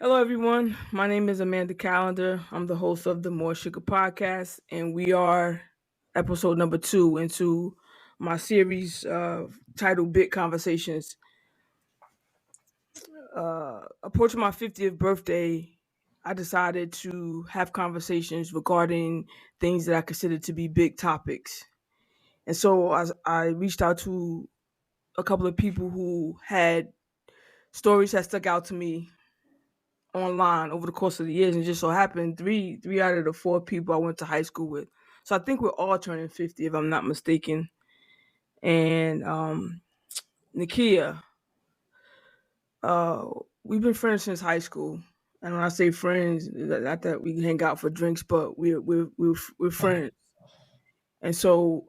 Hello, everyone. My name is Amanda Callender. I'm the host of the More Sugar podcast, and we are episode number 2 into my series titled Big Conversations. Approaching my 50th birthday, I decided to have conversations regarding things that I consider to be big topics. And so I reached out to a couple of people who had stories that stuck out to me online over the course of the years, and just so happened three out of the four people I went to high school with. So I think we're all turning 50, if I'm not mistaken. And Nakia, uh, we've been friends since high school. And when I say friends, not that we hang out for drinks, but we're friends. And so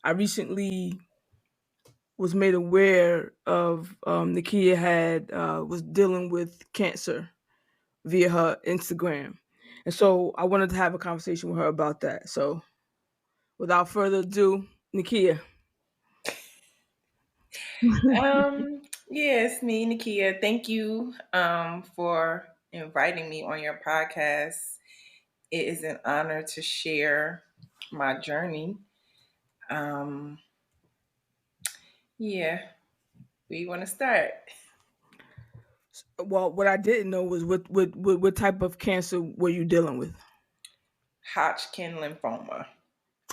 I recently was made aware of Nakia had was dealing with cancer via her Instagram. And so I wanted to have a conversation with her about that. So without further ado, Nakia. Yes, me, Nakia. Thank you for inviting me on your podcast. It is an honor to share my journey. Um, yeah, we want to start. Well, what I didn't know was what type of cancer were you dealing with? Hodgkin lymphoma.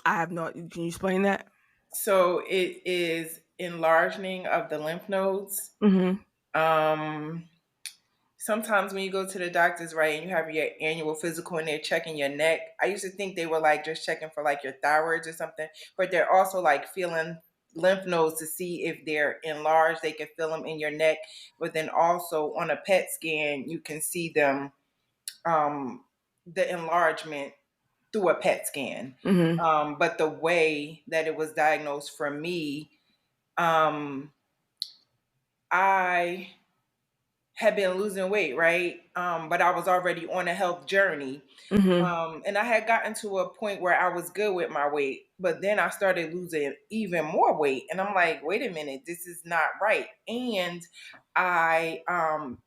I have not. Can you explain that? So it is enlarging of the lymph nodes. Mm-hmm. Um, Sometimes when you go to the doctors, right, and you have your annual physical and they're checking your neck, I used to think they were like just checking for like your thyroids or something, but they're also like feeling lymph nodes to see if they're enlarged. They can feel them in your neck, but then also on a PET scan, you can see them, the enlargement through a PET scan. Mm-hmm. But the way that it was diagnosed for me, um, I had been losing weight, right? But I was already on a health journey. Mm-hmm. And I had gotten to a point where I was good with my weight, but then I started losing even more weight. And I'm like, wait a minute, this is not right. And I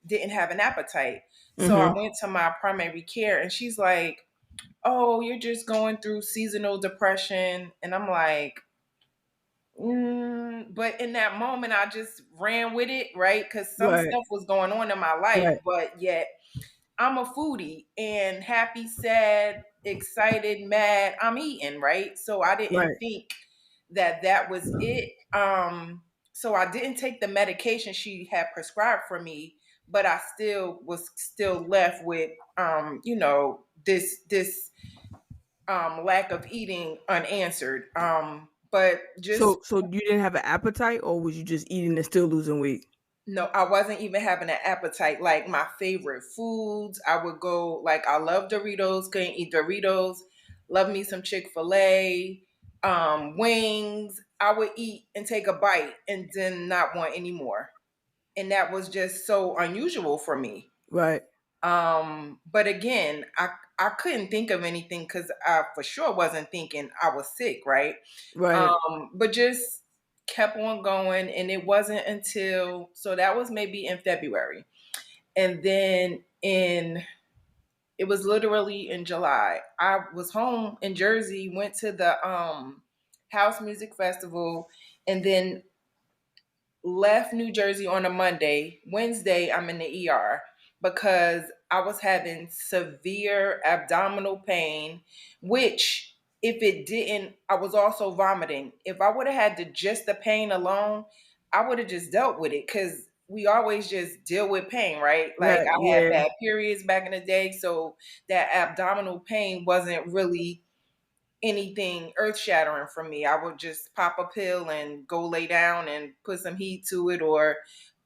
didn't have an appetite. So I Mm-hmm. went to my primary care and she's like, oh, you're just going through seasonal depression. And I'm like, but in that moment, I just ran with it, right? Because some Right. stuff was going on in my life, Right. but yet I'm a foodie and happy, sad, excited, mad, I'm eating, right? So I didn't Right. think that that was it. So I didn't take the medication she had prescribed for me, but I still was still left with, lack of eating unanswered. But just So you didn't have an appetite, or was you just eating and still losing weight? No, I wasn't even having an appetite. Like my favorite foods, I would go like I love Doritos, couldn't eat Doritos, love me some Chick-fil-A, wings. I would eat and take a bite and then not want any more. And that was just so unusual for me. Right. But again, I couldn't think of anything because I for sure wasn't thinking I was sick, right? Right. But just kept on going, and it wasn't until so that was maybe in February, and then in it was literally in July. I was home in Jersey, went to the house music festival, and then left New Jersey on a Monday. Wednesday, I'm in the ER because I was having severe abdominal pain, which if it didn't, I was also vomiting. If I would have had to just the pain alone, I would have just dealt with it because we always just deal with pain, right? Like Right. I had Yeah. bad periods back in the day, so that abdominal pain wasn't really anything earth shattering for me. I would just pop a pill and go lay down and put some heat to it or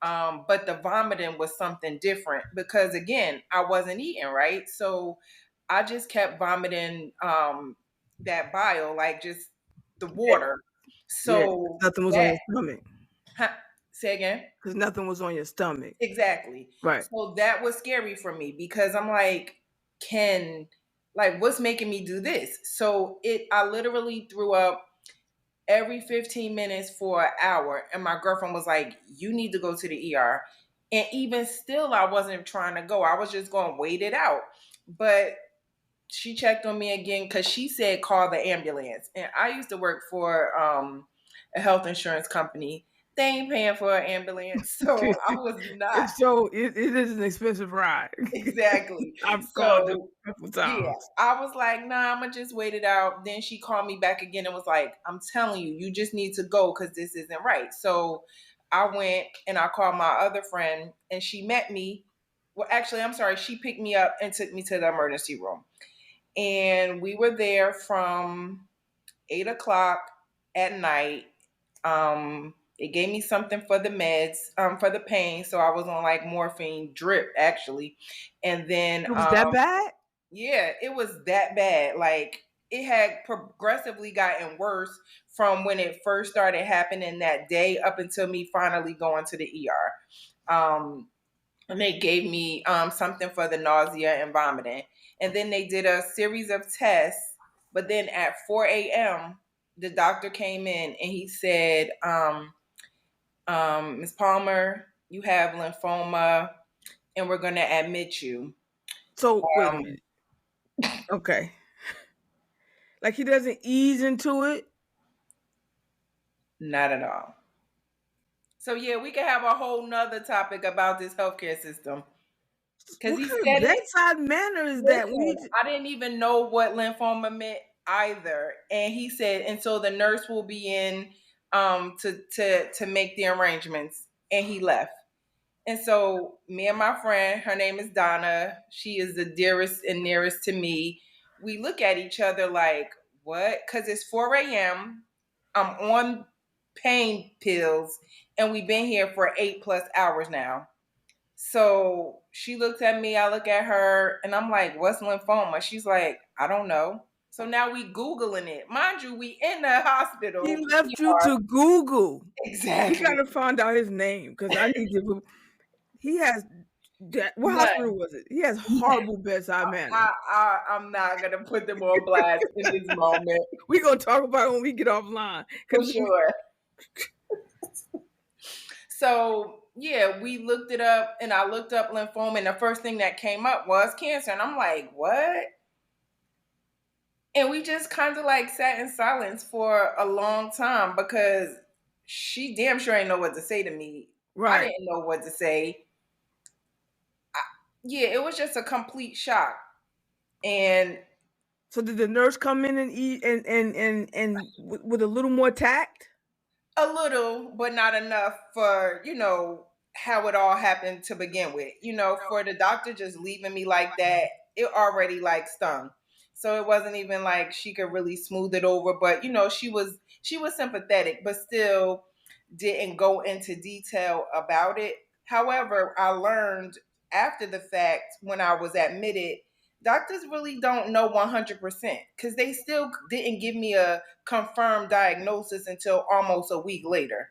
but the vomiting was something different because again, I wasn't eating, right? So I just kept vomiting that bile, like just the Yeah. water. Yeah. 'Cause So nothing was on that your stomach. huh, say again. Because nothing was on your stomach. Exactly. Right. So that was scary for me because I'm like, can like what's making me do this? So it I literally threw up every 15 minutes for an hour and my girlfriend was like, you need to go to the ER. And even still, I wasn't trying to go. I was just going to wait it out. But she checked on me again because she said call the ambulance. And I used to work for a health insurance company. They ain't paying for an ambulance, so I was not. So it is an expensive ride. Exactly. I've called them So a couple yeah, times. I was like, nah, I'm gonna just wait it out. Then she called me back again and was like, I'm telling you, you just need to go because this isn't right. So I went and I called my other friend and she met me. Well, actually, I'm sorry, she picked me up and took me to the emergency room. And we were there from 8 o'clock at night. It gave me something for the meds, for the pain. So I was on like morphine drip actually. And then It was that bad? yeah, it was that bad. Like it had progressively gotten worse from when it first started happening that day up until me finally going to the ER. And they gave me something for the nausea and vomiting. And then they did a series of tests. But then at 4 a.m., the doctor came in and he said, Ms. Palmer, you have lymphoma and we're going to admit you. So wait a Um, minute. Okay. Like he doesn't ease into it. Not at all. So yeah, we could have a whole nother topic about this healthcare system. Because What he kind of said it. bedside manner is that? When Listen, I didn't even know what lymphoma meant either. And he said, and so the nurse will be in to make the arrangements. And he left. And so me and my friend, her name is Donna. She is the dearest and nearest to me. We look at each other like, what? Because it's 4 a.m. I'm on pain pills, and we've been here for 8+ hours now. So she looks at me, I look at her, and I'm like, what's lymphoma? She's like, I don't know. So now we Googling it. Mind you, we in the he hospital. left you to Google, we Exactly. gotta find out his name because I need to. He has what None. hospital was it? He has horrible bedside manner. I'm not gonna put them on blast in this moment We gonna talk about it when we get offline for because sure. So yeah, we looked it up, and I looked up lymphoma, and the first thing that came up was cancer, and I'm like, what? And we just kind of like sat in silence for a long time because she damn sure ain't know what to say to me. I right. didn't know what to say. Yeah, it was just a complete shock. And So did the nurse come in and eat and with a little more tact? a little, but not enough for, how it all happened to begin with. For the doctor just leaving me like that, it already like stung. So it wasn't even like she could really smooth it over, but she was sympathetic, but still didn't go into detail about it. However, I learned after the fact when I was admitted, doctors really don't know 100% because they still didn't give me a confirmed diagnosis until almost a week later.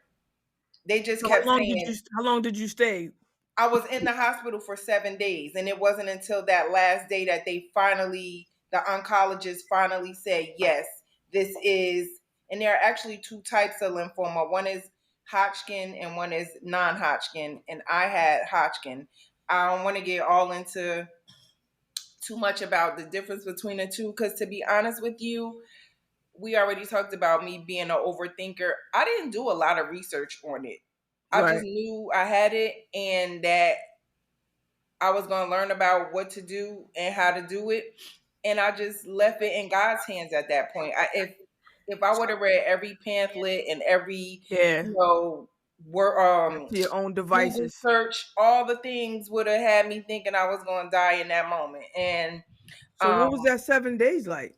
They just So kept saying how long did you stay? I was in the hospital for 7 days, and it wasn't until that last day that the oncologist finally said, yes, this is, and there are actually two types of lymphoma. One is Hodgkin and one is non-Hodgkin, and I had Hodgkin. I don't want to get all into too much about the difference between the two because, to be honest with you, we already talked about me being an overthinker. I didn't do a lot of research on it. I just Right. knew I had it and that I was going to learn about what to do and how to do it. And I just left it in God's hands at that point. If I would have read every pamphlet and every, Yeah. you know, word, To your own Google devices. search, all the things would have had me thinking I was going to die in that moment. And So um, what was that 7 days like?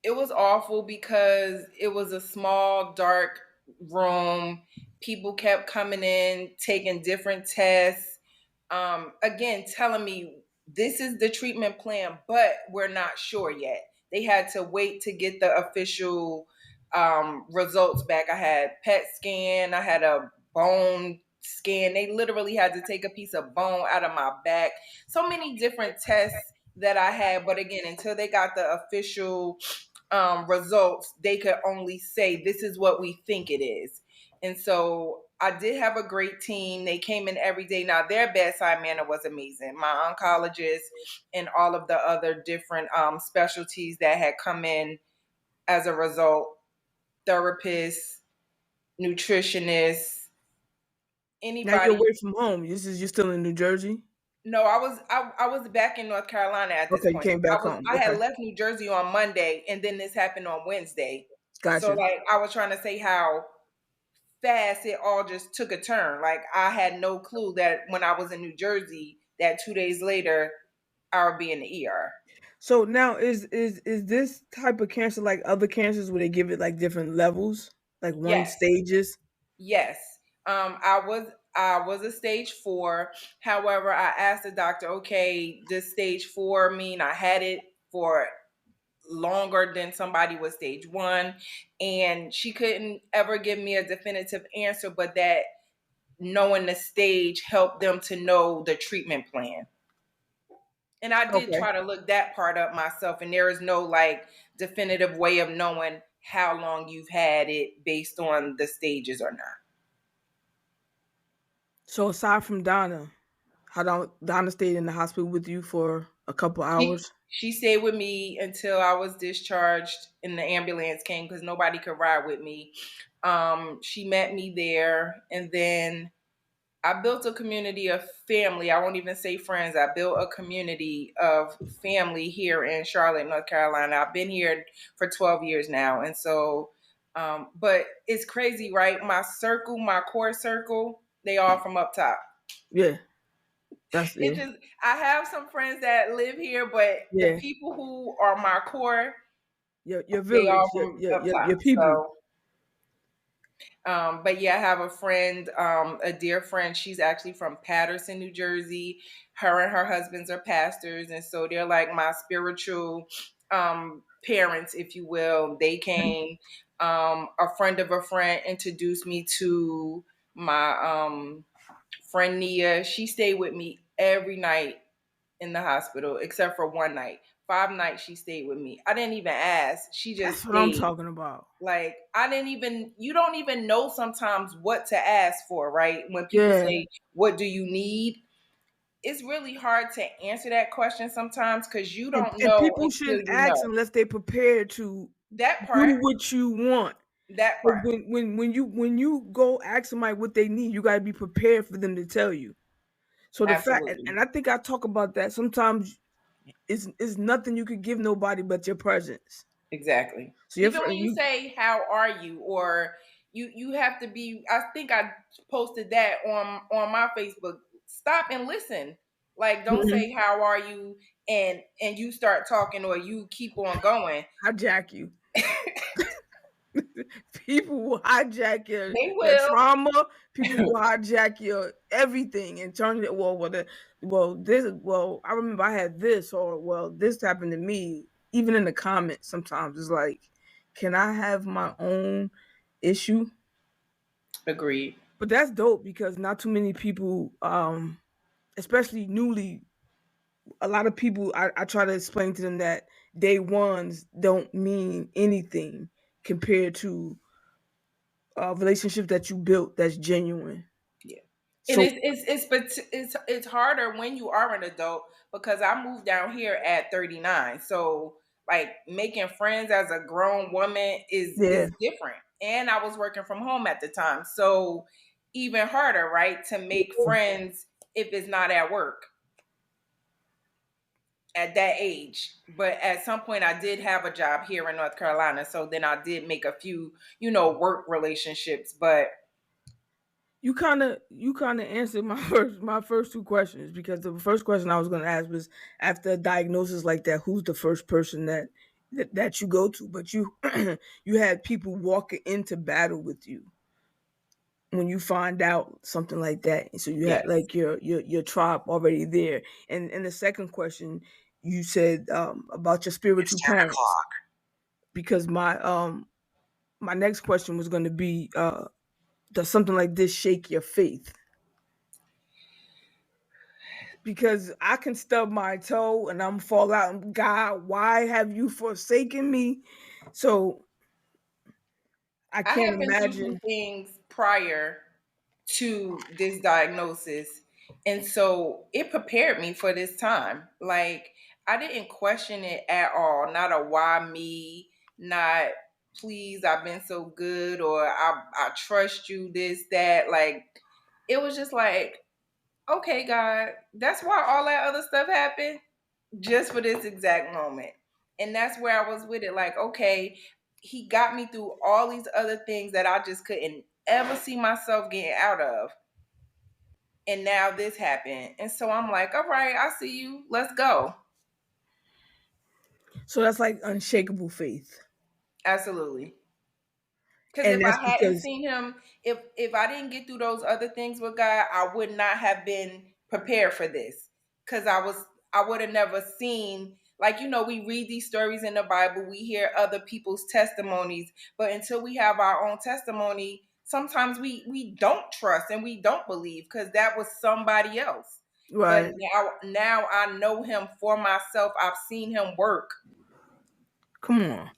it was awful because it was a small, dark room. People kept coming in, taking different tests. Again, telling me this is the treatment plan, but we're not sure yet. They had to wait to get the official results back. I had PET scan, I had a bone scan. They literally had to take a piece of bone out of my back. So many different tests that I had, but again, until they got the official results, they could only say this is what we think it is. And so I did have a great team. They came in every day. Now their bedside manner was amazing. My oncologist and all of the other different specialties that had come in as a result, therapists, nutritionists, Now you're anybody. away from home. This is you're still in New Jersey. No, I was back in North Carolina at this Okay, you point. came back home. I Okay, had left New Jersey on Monday, and then this happened on Wednesday. So gotcha. like I was trying to say how fast it all just took a turn. Like I had no clue that when I was in New Jersey, that 2 days later I would be in the ER. So now is this type of cancer like other cancers where they give it like different levels, like one Yes, stages? yes. I was a stage 4. However, I asked the doctor, okay, does stage 4 mean I had it for longer than somebody with stage 1? And she couldn't ever give me a definitive answer, but that knowing the stage helped them to know the treatment plan. And I did Okay. try to look that part up myself, and there is no like definitive way of knowing how long you've had it based on the stages or not. So aside from Donna, how long Donna stayed in the hospital with you for a couple hours? She stayed with me until I was discharged and the ambulance came because nobody could ride with me. She met me there, and then I built a community of family. I won't even say friends. I built a community of family here in Charlotte, North Carolina. I've been here for 12 years now. And so, but it's crazy, right? My circle, my core circle, they all from up top. Yeah, that's It it. just, I have some friends that live here, but the Yeah, people who are my core, your they village, all from up top. your people. So, but yeah, I have a friend, a dear friend. She's actually from Patterson, New Jersey. Her and her husbands are pastors, and so they're like my spiritual parents, if you will. They came. A friend of a friend introduced me to my friend Nia. She stayed with me every night in the hospital, except for one night. 5 nights she stayed with me. I didn't even ask. She just That's what I'm stayed. talking about. Like I didn't even you don't even know sometimes what to ask for, right? When people Yeah, say, "What do you need?" It's really hard to answer that question sometimes cuz you don't and know people until shouldn't you ask know. unless they're prepared to That do part, what you want. that But part. when you go ask somebody what they need, you gotta be prepared for them to tell you. So the fact, Absolutely. and I think I talk about that sometimes. It's nothing you could give nobody but your presence. Exactly. So your Even friend, when you you say how are you, or you have to be, I think I posted that on my Facebook. Stop and listen. Like don't Mhm. say how are you and you start talking or you keep on going. hijack you. People will hijack They your will. trauma. People will hijack your everything and turn it. Well, I remember I had this, or well, this happened to me. Even in the comments, sometimes it's like, can I have my own issue? Agreed. But that's dope because not too many people, especially newly, a lot of people, I try to explain to them that day ones don't mean anything compared to a relationship that you built that's genuine. Yeah. And So it's harder when you are an adult because I moved down here at 39. So like making friends as a grown woman yeah, is different. And I was working from home at the time. So even harder, right? To make friends if it's not at work at that age. But at some point I did have a job here in North Carolina. So then I did make a few, work relationships. But you kind of answered my first two questions because the first question I was going to ask was after a diagnosis like that, who's the first person that you go to? But you you had people walking into battle with you when you find out something like that. And so you had yes, like your tribe already there. And the second question you said about your it's spiritual 10 parents o'clock. because my next question was going to be does something like this shake your faith? Because I can stub my toe and I'm fall out and God, why have you forsaken me? So I I can't have been through some imagine. things prior. to this diagnosis. And so it prepared me for this time. Like, I didn't question it at all. Not a why me, not please, I've been so good, or I trust you, this, that. Like, it was just like, okay, God, that's why all that other stuff happened, just for this exact moment. And that's where I was with it. Like, okay, he got me through all these other things that I just couldn't ever see myself getting out of. And now this happened. And so I'm like, all right, I see you. Let's go. So that's like unshakable faith. Absolutely. Because And if that's I hadn't because seen him, if I didn't get through those other things with God, I would not have been prepared for this. Because I would have never seen, like, we read these stories in the Bible, we hear other people's testimonies, but until we have our own testimony, sometimes we don't trust and we don't believe because that was somebody else. But right. now I know him for myself. I've seen him work. Come on.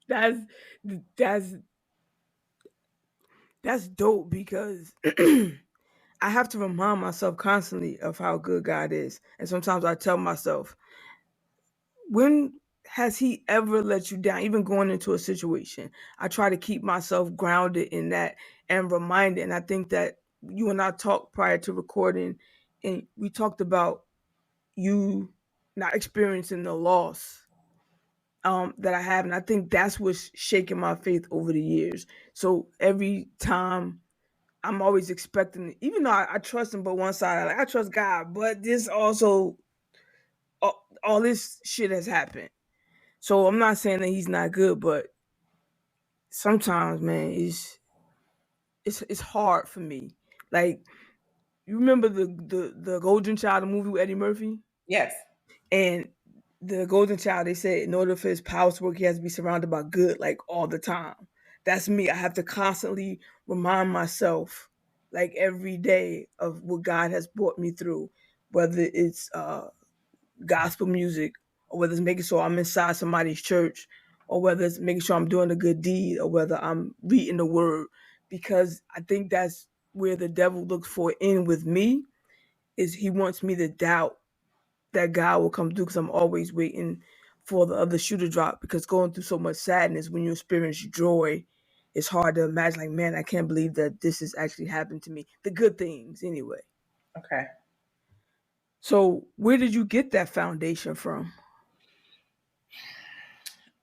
That's that's that's dope because I have to remind myself constantly of how good God is. And sometimes I tell myself, when has he ever let you down? Even going into a situation, I try to keep myself grounded in that and reminded. And I think that you and I talked prior to recording, and we talked about you not experiencing the loss that I have, and I think that's what's shaking my faith over the years. So every time I'm always expecting, even though I trust him, but one side I trust God, but this also all this shit has happened. So I'm not saying that he's not good, but sometimes, man, it's hard for me. Like, you remember the Golden Child, the movie with Eddie Murphy, Yes. and the Golden Child. They said in order for his powers to work, he has to be surrounded by good, like all the time. That's me. I have to constantly remind myself, like every day, of what God has brought me through, whether it's gospel music, or whether it's making sure I'm inside somebody's church, or whether it's making sure I'm doing a good deed, or whether I'm reading the word. Because I think that's where the devil looks for in with me, is he wants me to doubt that God will come through because I'm always waiting for the other shoe to drop. Because going through so much sadness, when you experience joy, it's hard to imagine, like, man, I can't believe that this has actually happened to me. The good things, anyway. Okay. So, where did you get that foundation from?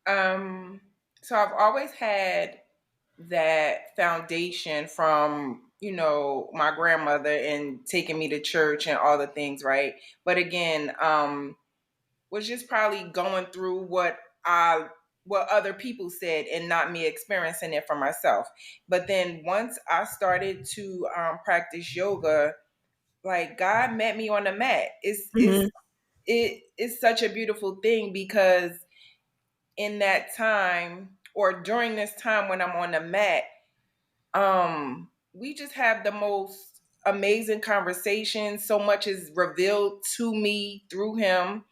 Um, so I've always had that foundation from, my grandmother and taking me to church and all the things, right? But again, was just probably going through what other people said and not me experiencing it for myself. But then once I started to practice yoga, like, God met me on the mat. Hmm. It's such a beautiful thing because in that time, or during this time when I'm on the mat, we just have the most amazing conversations. So much is revealed to me through him,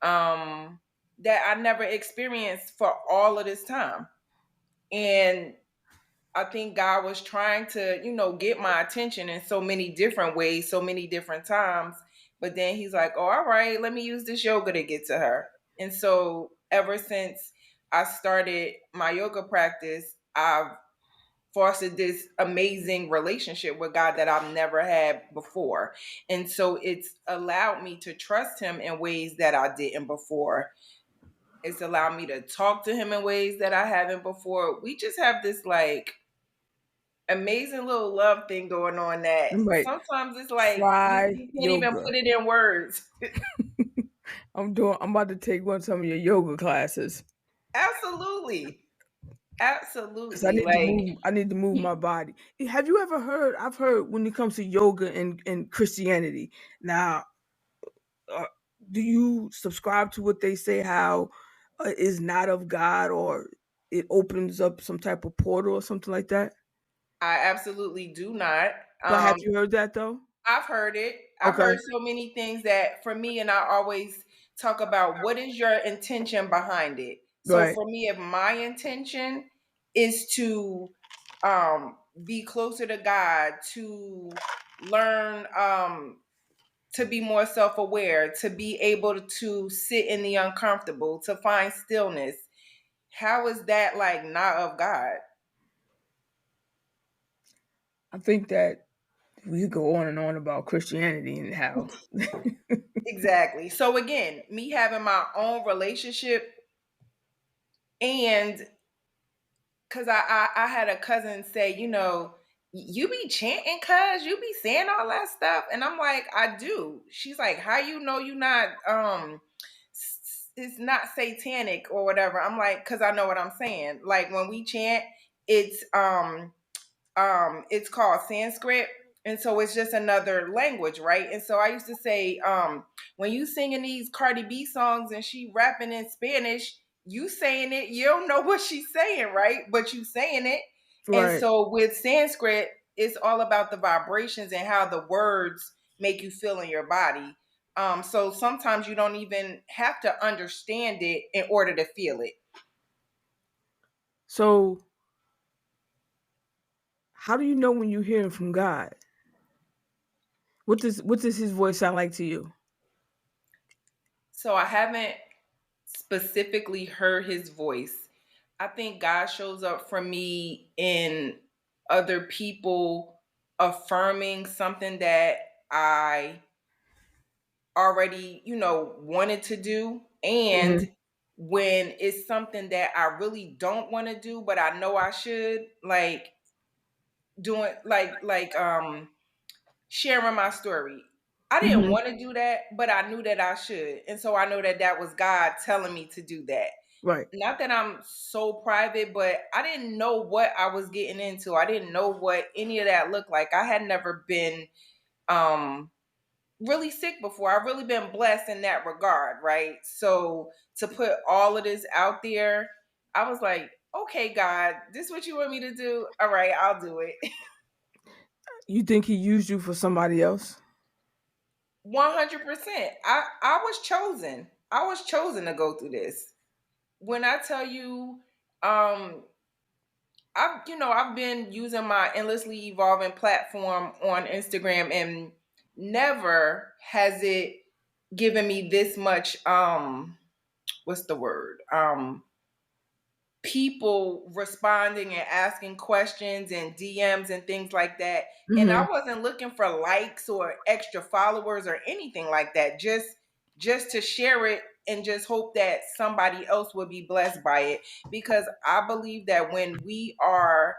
um, that I never experienced for all of this time. And I think God was trying to, get my attention in so many different ways, so many different times. But then he's like, oh, all right, let me use this yoga to get to her. And so ever since I started my yoga practice, I've fostered this amazing relationship with God that I've never had before. And so it's allowed me to trust him in ways that I didn't before. It's allowed me to talk to him in ways that I haven't before. We just have this like amazing little love thing going on that I'm like, sometimes it's like try you can't even yoga. put it in words. I'm about to take some of your yoga classes Absolutely. because I Absolutely. need to Like, move. I need to move my body. Have you ever heard? I've heard when it comes to yoga and Christianity. Now, uh, do you subscribe to what they say? How is not of God, or it opens up some type of portal or something like that? I absolutely do not. But Um have you heard that though? I've heard it. I've Okay, heard so many things that for me, and I always talk about what is your intention behind it. So right. for me, if my intention is to be closer to God, to learn to be more self-aware, to be able to sit in the uncomfortable, to find stillness. How is that like not of God? I think that we could go on and on about Christianity and how. Exactly. So again, me having my own relationship, and because I had a cousin say, you be chanting, cuz you be saying all that stuff. And I'm like, I do. She's like, how you know you not it's not satanic or whatever. I'm like, because I know what I'm saying. Like when we chant, it's it's called Sanskrit, and so it's just another language, right? And so I used to say, when you singing these Cardi B songs and she rapping in Spanish, you saying it, you don't know what she's saying, right? But you saying it. And Right. so with Sanskrit, it's all about the vibrations and how the words make you feel in your body. So sometimes you don't even have to understand it in order to feel it. So, how do you know when you're hearing from God? What does His voice sound like to you? So I haven't specifically heard his voice. I think God shows up for me in other people affirming something that I already, wanted to do. And Hmm. when it's something that I really don't want to do, but I know I should, like doing sharing my story. I didn't Hmm. want to do that, but I knew that I should. And so I know that that was God telling me to do that. Right. Not that I'm so private, but I didn't know what I was getting into. I didn't know what any of that looked like. I had never been um really sick before. I've really been blessed in that regard, right? So to put all of this out there, I was like, okay, God, this is what you want me to do? All right, I'll do it. You think He used you for somebody else? 100%. I was chosen. I was chosen to go through this. When I tell you, um, I've been using my endlessly evolving platform on Instagram, and never has it given me this much what's the word? People responding and asking questions and DMs and things like that. And I Hmm. wasn't looking for likes or extra followers or anything like that. Just to share it and just hope that somebody else would be blessed by it, because I believe that when we are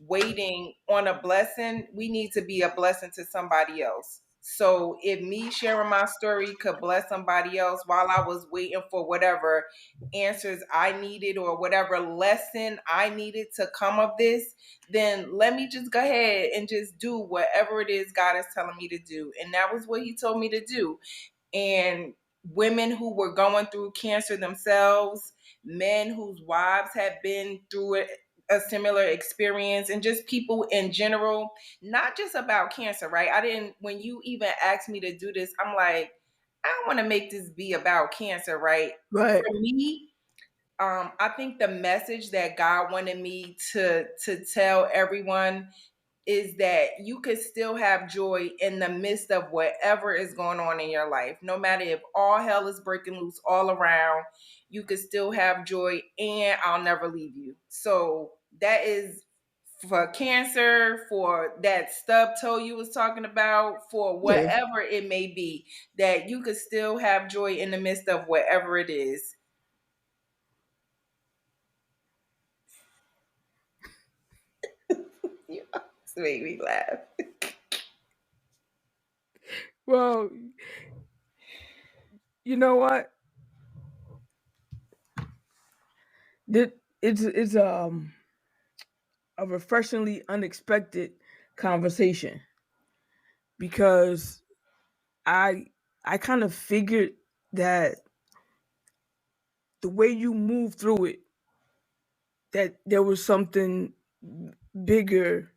waiting on a blessing, we need to be a blessing to somebody else. So if me sharing my story could bless somebody else while I was waiting for whatever answers I needed or whatever lesson I needed to come of this, then let me just go ahead and just do whatever it is God is telling me to do. And that was what He told me to do. And women who were going through cancer themselves, men whose wives had been through it, a similar experience, and just people in general, not just about cancer, right? I didn't, when you even asked me to do this, I'm like, I don't want to make this be about cancer, right? Right. For me, I think the message that God wanted me to tell everyone is that you could still have joy in the midst of whatever is going on in your life. No matter if all hell is breaking loose all around, you could still have joy, and I'll never leave you. So that is for cancer, for that stub toe you was talking about, for Yeah. whatever it may be, that you could still have joy in the midst of whatever it is. You always make me laugh. Well, you know what? It's a refreshingly unexpected conversation because I I kind of figured that the way you move through it, that there was something bigger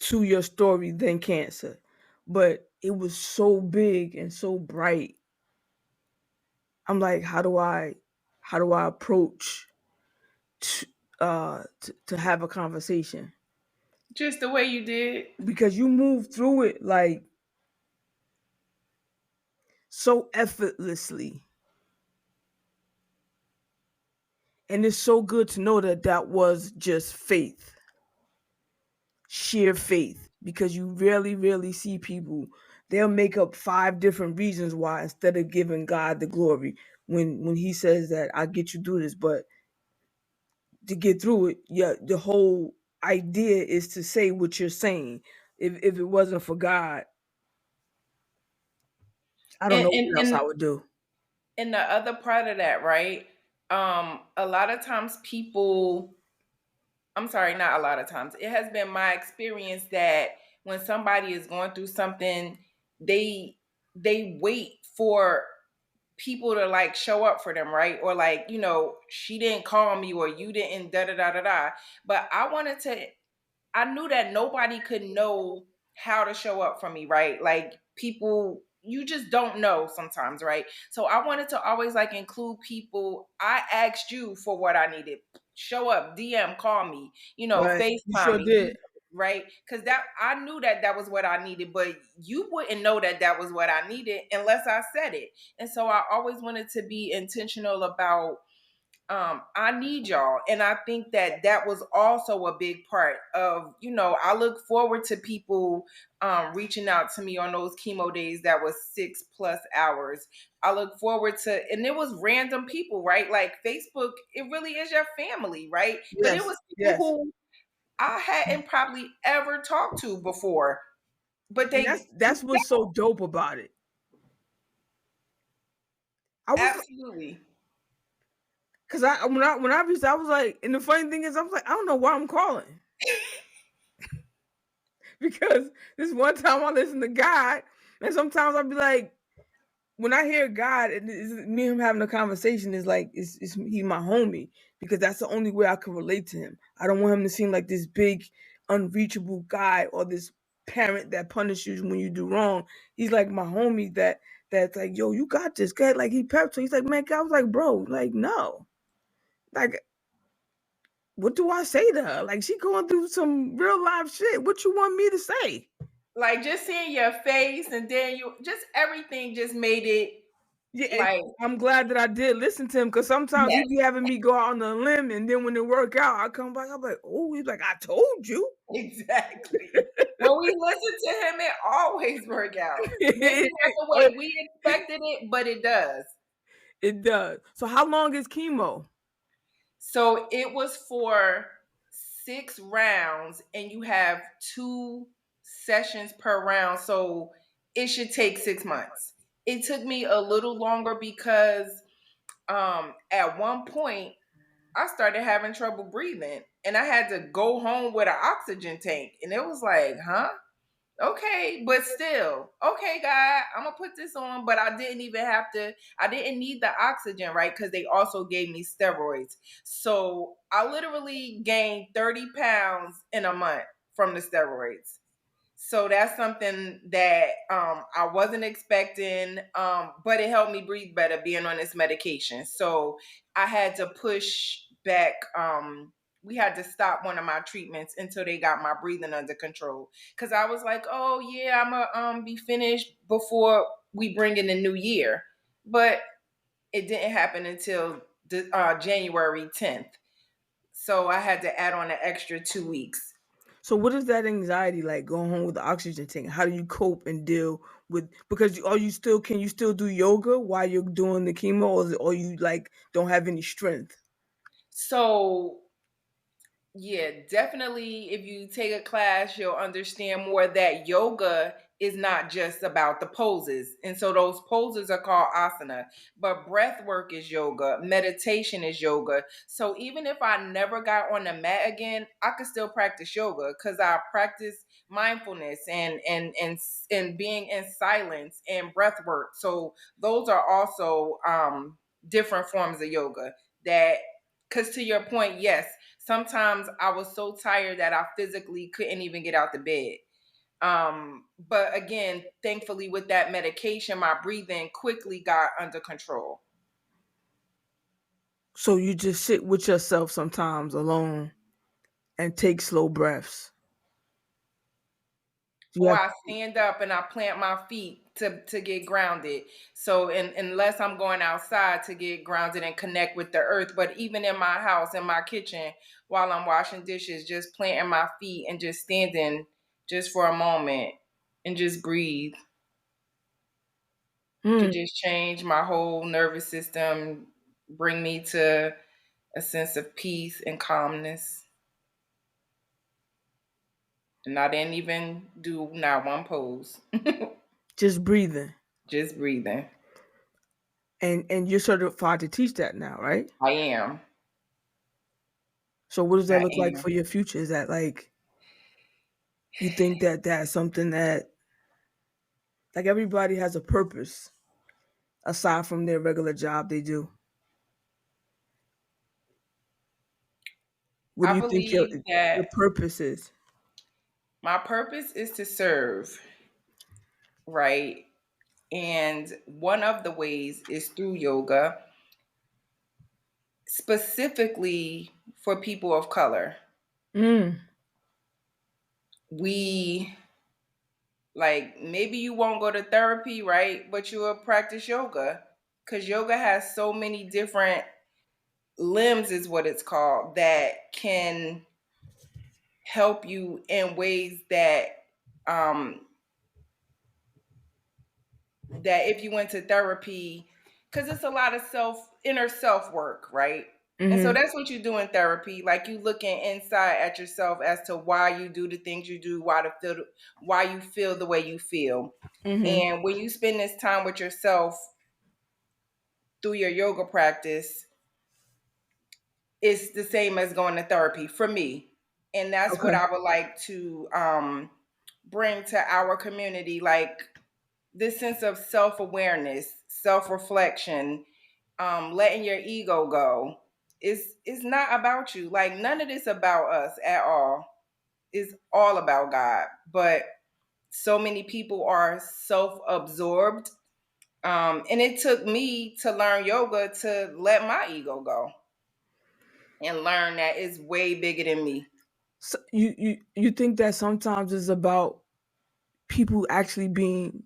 to your story than cancer, but it was so big and so bright. I'm like, how do I approach to, to have a conversation? Just the way you did. because you move through it like so effortlessly. And it's so good to know that that was just faith, sheer faith, because you rarely see people. They'll make up five different reasons why instead of giving God the glory when He says that I get you through this. But to get through it, yeah, the whole idea is to say what you're saying. If it wasn't for God, I don't And know and what else I and, would do. and the other part of that, right? A lot of times people, I'm sorry, not a lot of times. It has been my experience that when somebody is going through something, they they wait for people to like show up for them, right? Or like, she didn't call me or you didn't da da da da da. But I knew that nobody could know how to show up for me, right? Like people, you just don't know sometimes, right? So I wanted to always like include people. I asked you for what I needed. Show up, DM, call me, Right? You FaceTime sure me, did. right? Because that I knew that that was what I needed, but you wouldn't know that that was what I needed unless I said it. And so I always wanted to be intentional about I need y'all. And I think that that was also a big part of, I look forward to people reaching out to me on those chemo days that was 6+ hours. I look forward to, and it was random people, right? Like Facebook, it really is your family, right? But it Yes, was people yes. who I hadn't probably ever talked to before, but And they that's what's so dope about it. I was absolutely. because I reached, I was like, and the funny thing is, I was like, I don't know why I'm calling because this one time I listen to God, and sometimes I'll be like, when I hear God and it's me and him having a conversation, is like it's he my homie because that's the only way I can relate to him. I don't want him to seem like this big, unreachable guy or this parent that punishes you when you do wrong. He's like my homie that's like, yo, you got this, guy. Like he pepped. So he's like, man, I was like, bro, like no, like what do I say to her? Like she going through some real life shit. What you want me to say? Like just seeing your face and then you just everything just made it Yeah, and like, I'm glad that I did listen to him because sometimes he yes. be having me go out on a limb, and then when it work out, I come back. I'm like, oh, he's like, I told you. Exactly. When we listen to him, it always work out. Maybe not the Oh, way we expected it, but it does. it does. So how long is chemo? So it was for 6 rounds, and you have 2 sessions per round. So it should take 6 months. It took me a little longer because at one point I started having trouble breathing and I had to go home with an oxygen tank. And it was like, huh? Okay, but still, okay, God, I'm gonna put this on, but I didn't even have to, I didn't need the oxygen, right? Because they also gave me steroids. So I literally gained 30 pounds in a month from the steroids. So that's something that I wasn't expecting, but it helped me breathe better being on this medication. So I had to push back. We had to stop one of my treatments until they got my breathing under control. Because I was like, oh yeah, I'm gonna be finished before we bring in the new year, but it didn't happen until January 10th. So I had to add on an extra 2 weeks. So what is that anxiety like going home with the oxygen tank? How do you cope and deal with because are you still can you still do yoga while you're doing the chemo or you like don't have any strength? So yeah, definitely. If you take a class, you'll understand more that yoga is not just about the poses. And so those poses are called asana, but breath work is yoga, meditation is yoga. So even if I never got on the mat again, I could still practice yoga because I practice mindfulness and being in silence and breath work. So those are also different forms of yoga that because to your point, yes, sometimes I was so tired that I physically couldn't even get out the bed. But again, thankfully with that medication, my breathing quickly got under control. So you just sit with yourself sometimes alone and take slow breaths. You or have I stand up and I plant my feet to get grounded. So unless I'm going outside to get grounded and connect with the earth, but even in my house, in my kitchen, while I'm washing dishes, just planting my feet and just standing just for a moment and just breathe could mm, just change my whole nervous system, bring me to a sense of peace and calmness. And I didn't even do not one pose, just breathing. just breathing. And you're certified to teach that now, right? I am. So what does I that look like am. for your future? Is that like you think that that's something that like everybody has a purpose aside from their regular job they do? What do I you think your believe that purpose is? my purpose is to serve, right? And one of the ways is through yoga, specifically for people of color. Mm, We like maybe you won't go to therapy, right? But you will practice yoga because yoga has so many different limbs, is what it's called, that can help you in ways um that if you went to therapy, because it's a lot of inner self work, right? And so mhm, that's what you do in therapy, like you looking inside at yourself as to why you do the things you do, why you feel the way you feel. mhm. And when you spend this time with yourself through your yoga practice, it's the same as going to therapy for me. And that's what Okay. I would like to bring to our community, like this sense of self-awareness, self-reflection, letting your ego go. It's not about you. Like none of this about us at all. It's all about God. But so many people are self-absorbed. And it took me to learn yoga to let my ego go and learn that it's way bigger than me. So you think that sometimes it's about people actually being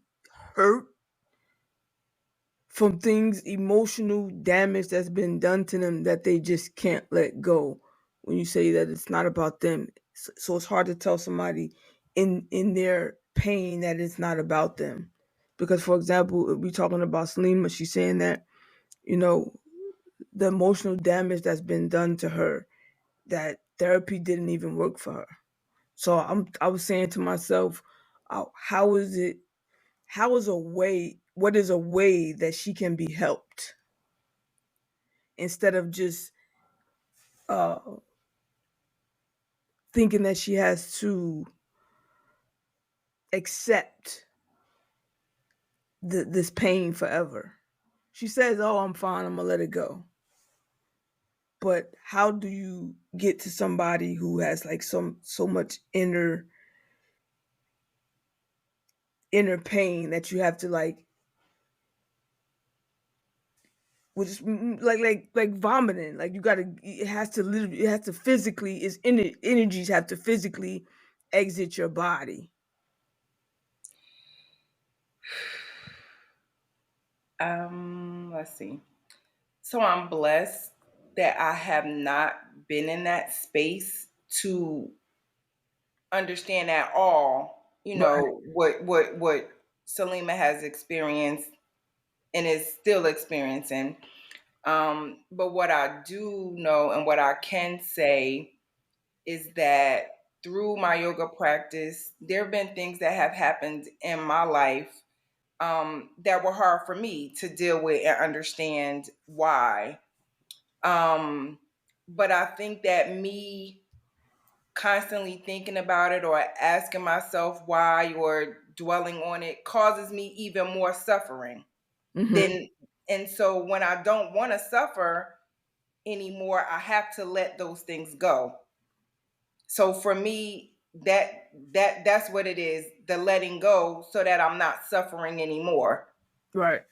hurt from things, emotional damage that's been done to them that they just can't let go. When you say that it's not about them, so it's hard to tell somebody in their pain that it's not about them. Because, for example, if we talking about Salima, she's saying that you know the emotional damage that's been done to her, that therapy didn't even work for her. So I was saying to myself, how is it? How is a way? What is a way that she can be helped instead of just uh, thinking that she has to accept this pain forever? She says, "Oh, I'm fine. I'm gonna let it go." But how do you get to somebody who has like so much inner pain that you have to like which like vomiting. Like you gotta, it has to literally, it has to physically, its energies have to physically exit your body. Let's see. So I'm blessed that I have not been in that space to understand at all, Right. what Salima has experienced and is still experiencing. But what I do know and what I can say is that through my yoga practice, there have been things that have happened in my life that were hard for me to deal with and understand why. Um, but I think that me constantly thinking about it or asking myself why or dwelling on it causes me even more suffering Mm-hmm. than. And so when I don't want to suffer anymore, I have to let those things go. So for me, that's what it is, the letting go, so that I'm not suffering anymore. Right.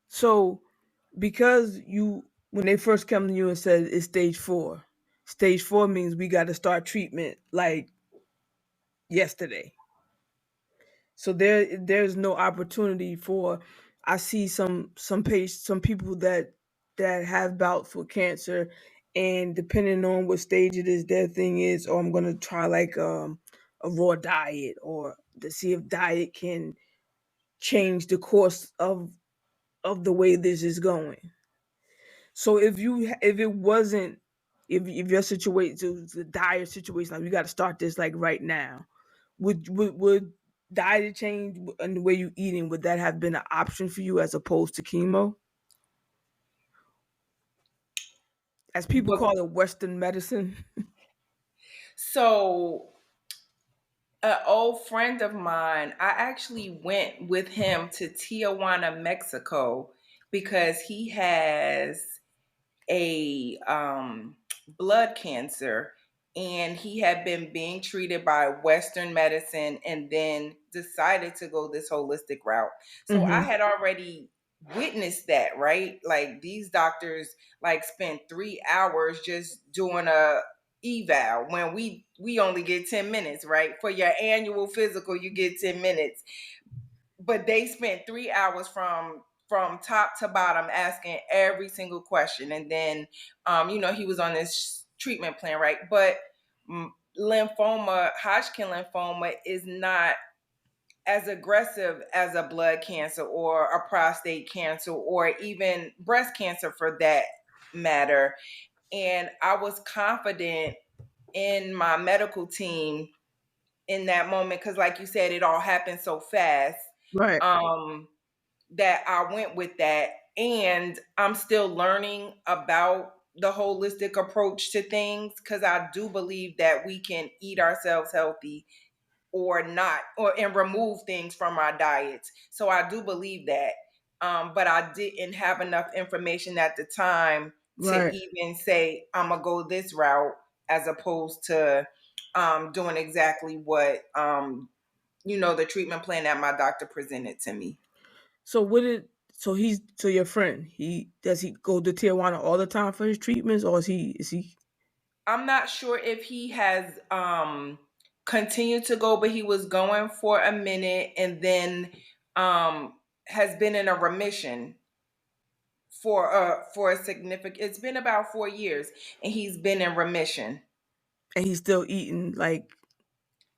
So because you, when they first come to you and said it's stage 4, stage 4 means we got to start treatment like yesterday. So there's no opportunity for. I see some people that have bouts with cancer, and depending on what stage it is, their thing is, oh, I'm gonna try like a raw diet, or to see if diet can change the course of the way this is going. So if it wasn't, if your situation was a dire situation, like we got to start this like right now, would diet change and the way you eating, would that have been an option for you as opposed to chemo? As people But call it, Western medicine. so an old friend of mine, I actually went with him to Tijuana, Mexico, because he has a blood cancer, and he had been being treated by Western medicine and then decided to go this holistic route. So I Hmm. had already witnessed that, right? Like these doctors like spent 3 hours just doing a eval when we only get 10 minutes, right? For your annual physical you get 10 minutes, but they spent 3 hours from top to bottom asking every single question. And then he was on this treatment plan, right? But lymphoma, Hodgkin lymphoma, is not as aggressive as a blood cancer or a prostate cancer or even breast cancer for that matter. And I was confident in my medical team in that moment because, like you said, it all happened so fast. Right. um that I went with that. And I'm still learning about the holistic approach to things because I do believe that we can eat ourselves healthy or not, or and remove things from our diets. So I do believe that. But I didn't have enough information at the time to Right. even say I'm gonna go this route as opposed to doing exactly what the treatment plan that my doctor presented to me. So what did so your friend, he go to Tijuana all the time for his treatments, or is he? I'm not sure if he has continued to go, but he was going for a minute and then has been in a remission for a significant, it's been about 4 years, and he's been in remission. And he's still eating like?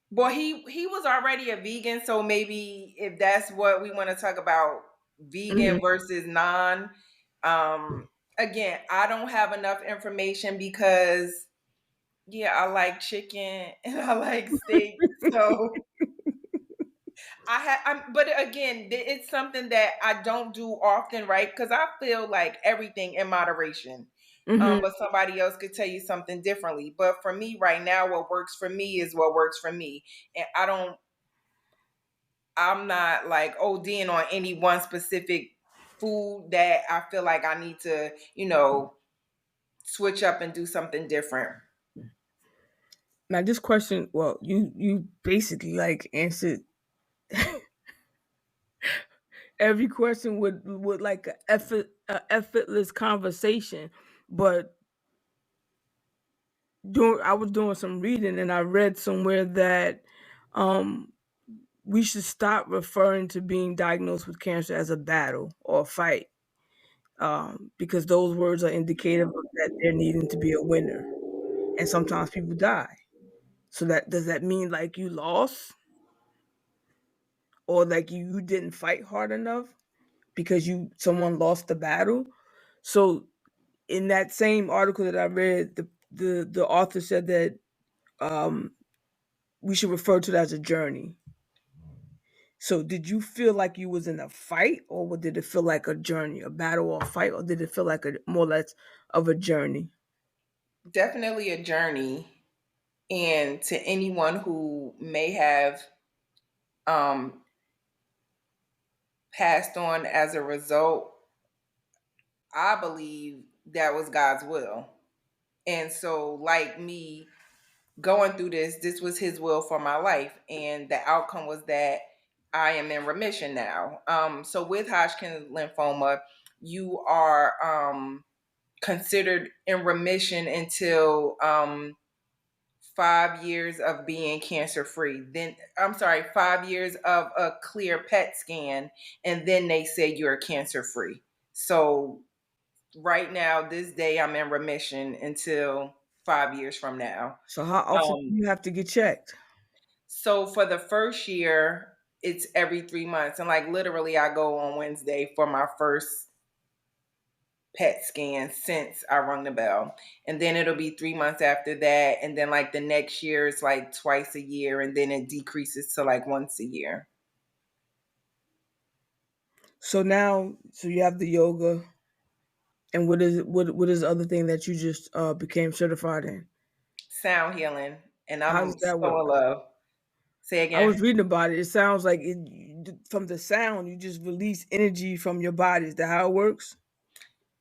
Well, he was already a vegan, so maybe if that's what we want to talk about, Mhm. vegan versus non. Um, Again, I don't have enough information because yeah, I like chicken and I like steak. So but again, it's something that I don't do often, right? Because I feel like everything in moderation. Mhm. But somebody else could tell you something differently. But for me right now, what works for me is what works for me. And I'm not like ODing on any one specific food that I feel like I need to, switch up and do something different. Now this question, well, you basically like answered every question with like a effortless conversation. But I was doing some reading and I read somewhere that um we should stop referring to being diagnosed with cancer as a battle or a fight, because those words are indicative of that there needing to be a winner, and sometimes people die. So that does that mean like you lost, or like you didn't fight hard enough because you someone lost the battle? So in that same article that I read, the author said that um, we should refer to it as a journey. So did you feel like you was in a fight, or did it feel like a journey, a battle or a fight, or did it feel like a more or less of a journey? Definitely a journey. And to anyone who may have um, passed on as a result, I believe that was God's will. And so, like me going through this was His will for my life. And the outcome was that I am in remission now. So, with Hodgkin lymphoma, you are considered in remission until 5 years of being cancer free. Then, I'm sorry, 5 years of a clear PET scan, and then they say you're cancer free. So right now, this day, I'm in remission until 5 years from now. So how often do Um, you have to get checked? so for the first year, it's every 3 months, and like literally, I go on Wednesday for my first PET scan since I rung the bell. And then it'll be 3 months after that. And then like the next year it's like twice a year. And then it decreases to like once a year. So now, so you have the yoga, and what is the other thing that you just became certified in? Sound healing. And How does I'm that so work? in love. Say I was again. reading about it. It sounds like from the sound, you just release energy from your body. Is that how it works?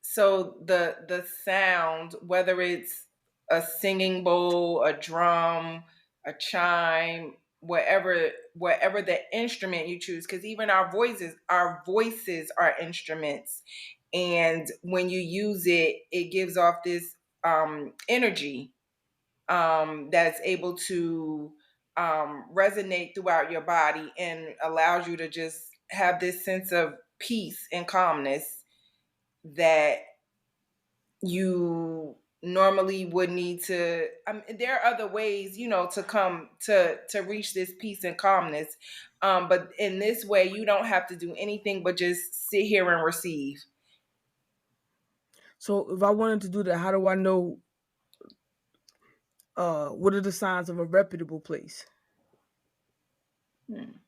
So the sound, whether it's a singing bowl, a drum, a chime, whatever the instrument you choose, because even our voices are instruments. And when you use it, it gives off this energy that's able to resonate throughout your body and allows you to just have this sense of peace and calmness that you normally would need to. There are other ways, to come to reach this peace and calmness, but in this way you don't have to do anything but just sit here and receive. So if I wanted to do that, how do I know what are the signs of a reputable place? Hmm.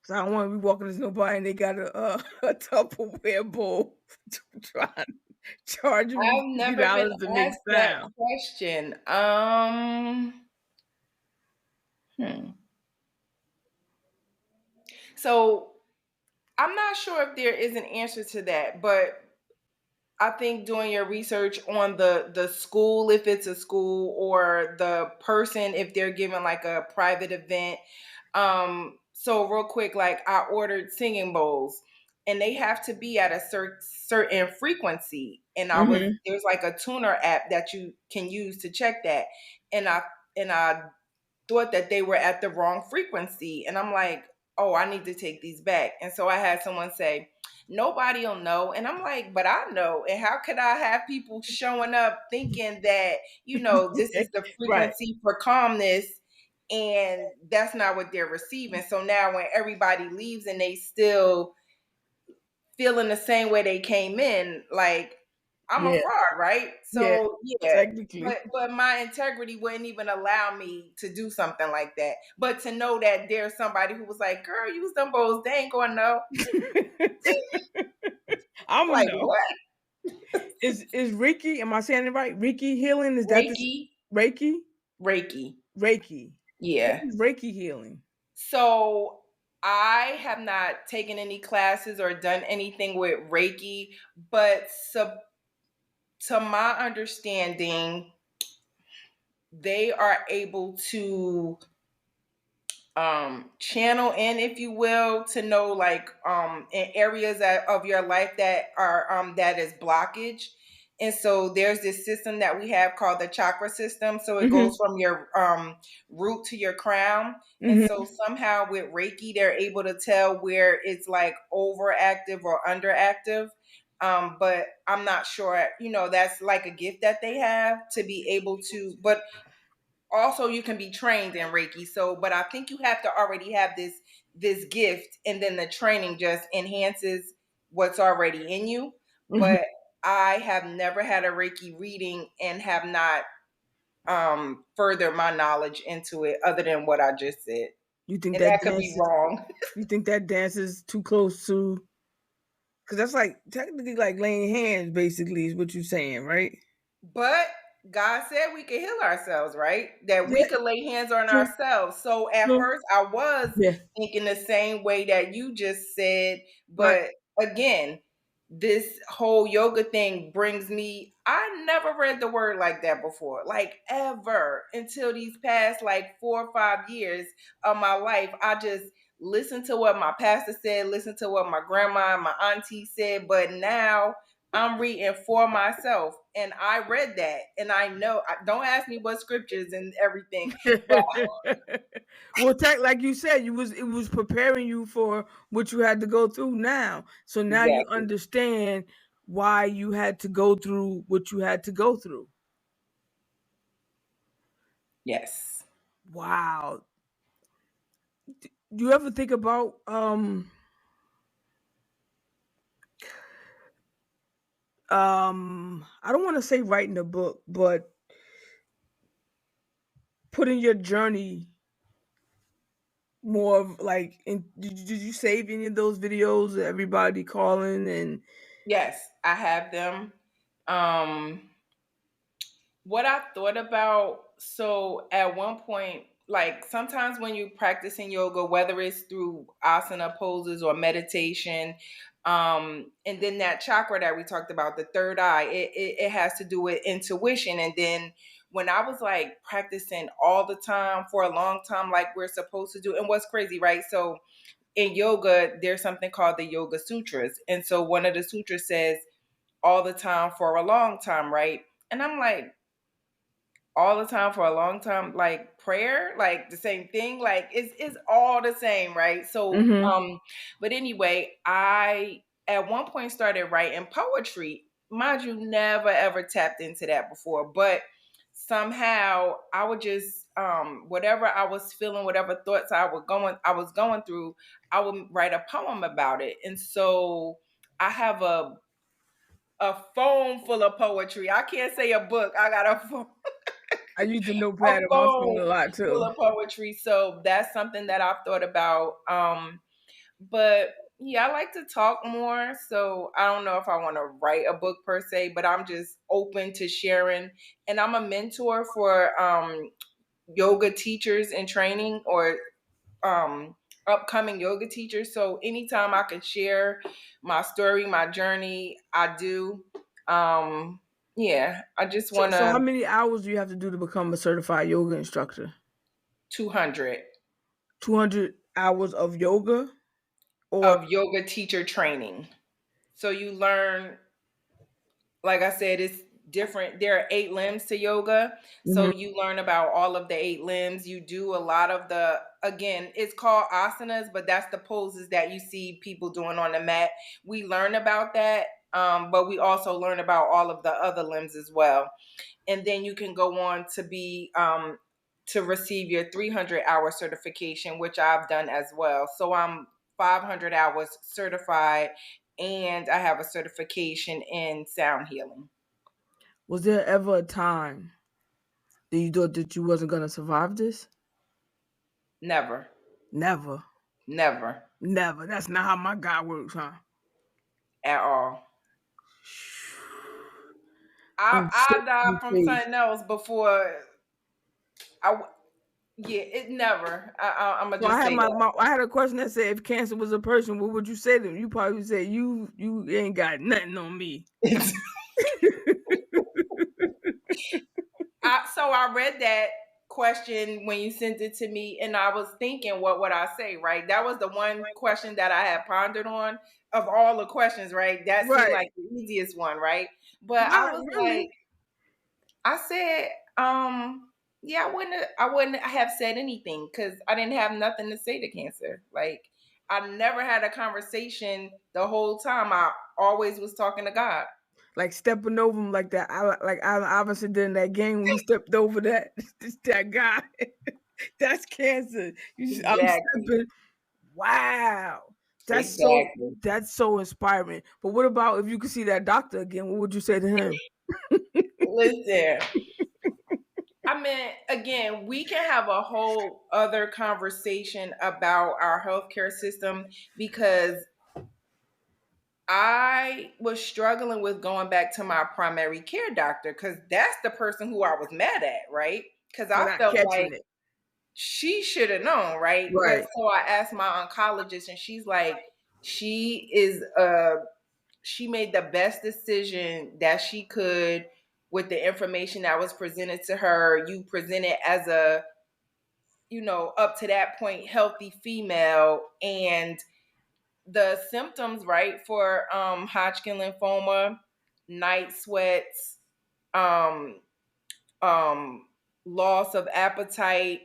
Cause I don't want to be walking into nobody and they got a Tupperware bowl trying charging me I've $50 never been to make asked that sound. question. Hmm. So I'm not sure if there is an answer to that, but I think doing your research on the school, if it's a school, or the person, if they're giving like a private event. So real quick, like I ordered singing bowls, and they have to be at a certain frequency. And Hmm. there's like a tuner app that you can use to check that, and I thought that they were at the wrong frequency. And I'm like, oh, I need to take these back. And so I had someone say, nobody will know. And I'm like, but I know. And how could I have people showing up thinking that, this is the Right. frequency for calmness? And that's not what they're receiving. So now when everybody leaves and they still feeling the same way they came in, like I'm a Yeah. fraud, right? Yeah. So yeah, Technically. but my integrity wouldn't even allow me to do something like that. But to know that there's somebody who was like, "Girl, use them bowls, they ain't gonna know." I'm gonna Like know. what? Is Reiki? Am I saying it right? Reiki healing is that this Reiki, Reiki? Reiki, Reiki. What yeah. is Reiki healing? So I have not taken any classes or done anything with Reiki, but to my understanding, they are able to channel in, if you will, to know like in areas of your life that are that is blockage. And so there's this system that we have called the chakra system, so it Hmm. goes from your root to your crown. And Hmm. so somehow with Reiki they're able to tell where it's like overactive or underactive. But I'm not sure, that's like a gift that they have to be able to. But also you can be trained in Reiki. So, but I think you have to already have this gift, and then the training just enhances what's already in you. Hmm. But I have never had a Reiki reading and have not furthered my knowledge into it other than what I just said. You think And that that could be dance is wrong. you think that dance is too close to because that's like technically like laying hands basically is what you're saying, right? But God said we could heal ourselves, right? That we Yeah, could lay hands on true, ourselves. So at true. first I was Yeah, thinking the same way that you just said. right. But again, this whole yoga thing brings me, I never read the word like that before, like ever, until these past like 4 or 5 years of my life. I just listened to what my pastor said, listened to what my grandma and my auntie said. But now I'm reading for myself. And I read that. And I know, don't ask me what scriptures and everything. But Well, like you said, it was preparing you for what you had to go through now. So now you exactly. understand why you had to go through what you had to go through. Yes. Wow. Do you ever think about I don't want to say writing a book, but putting your journey more of like did you save any of those videos of everybody calling and Yes, I have them. Um, what I thought about, so at one point, like sometimes when you're practicing yoga, whether it's through asana poses or meditation, and then that chakra that we talked about, the third eye, it has to do with intuition. And then when I was like practicing all the time for a long time, like we're supposed to do, and what's crazy, right? So in yoga, there's something called the Yoga Sutras. And so one of the sutras says all the time for a long time, right? And I'm like, all the time for a long time, like prayer, like the same thing, like it's all the same, right? So mhm. but anyway, I at one point started writing poetry. Mind you, never ever tapped into that before, but somehow I would just whatever I was feeling, whatever thoughts I was going through, I would write a poem about it. And so I have a phone full of poetry. I can't say a book. I got I use the a notepad on my phone a phone lot full too. of poetry. So that's something that I've thought about. But yeah, I like to talk more. So I don't know if I want to write a book per se, but I'm just open to sharing. And I'm a mentor for yoga teachers in training or um, upcoming yoga teachers. So anytime I can share my story, my journey, I do. Um, yeah, I just want So to how many hours do you have to do to become a certified yoga instructor? 200 200 hours of yoga or of yoga teacher training. So you learn, like I said, it's different. There are 8 limbs to yoga. So mhm. you learn about all of the 8 limbs. You do a lot of the, again, it's called asanas, but that's the poses that you see people doing on the mat. We learn about that. But we also learn about all of the other limbs as well. And then you can go on to be to receive your 300-hour certification, which I've done as well. So I'm 500 hours certified, and I have a certification in sound healing. Was there ever a time that you thought that you wasn't gonna survive this? Never, Never. never Never. That's not how my God works, huh? at all. I'm I sick died in from faith. something else before. Yeah, it never. I'm gonna So I just had say that. I had a question that said if cancer was a person, what would you say to them? You probably say you ain't got nothing on me. So I read that question when you sent it to me, and I was thinking, what would I say? Right, that was the one question that I had pondered on of all the questions. Right, that seemed Right. like the easiest one. Right, but I Not was like, really. I said, yeah, I wouldn't have said anything because I didn't have nothing to say to cancer. Like I never had a conversation the whole time. I always was talking to God. Like stepping over him like that. Like Allen Iverson did in that game when he stepped over that guy. That's cancer. I'm Exactly. stepping. Wow. That's so Exactly. that's so inspiring. But what about if you could see that doctor again? What would you say to him? Listen, I mean, again, we can have a whole other conversation about our healthcare system because I was struggling with going back to my primary care doctor because that's the person who I was mad at, right? Because For I not felt like catching it. she should have known, right? But Right. so I asked my oncologist, and she's like, she is she made the best decision that she could with the information that was presented to her. You presented as a, up to that point, healthy female, and the symptoms, right, for Hodgkin lymphoma. night sweats, um, um, loss of appetite,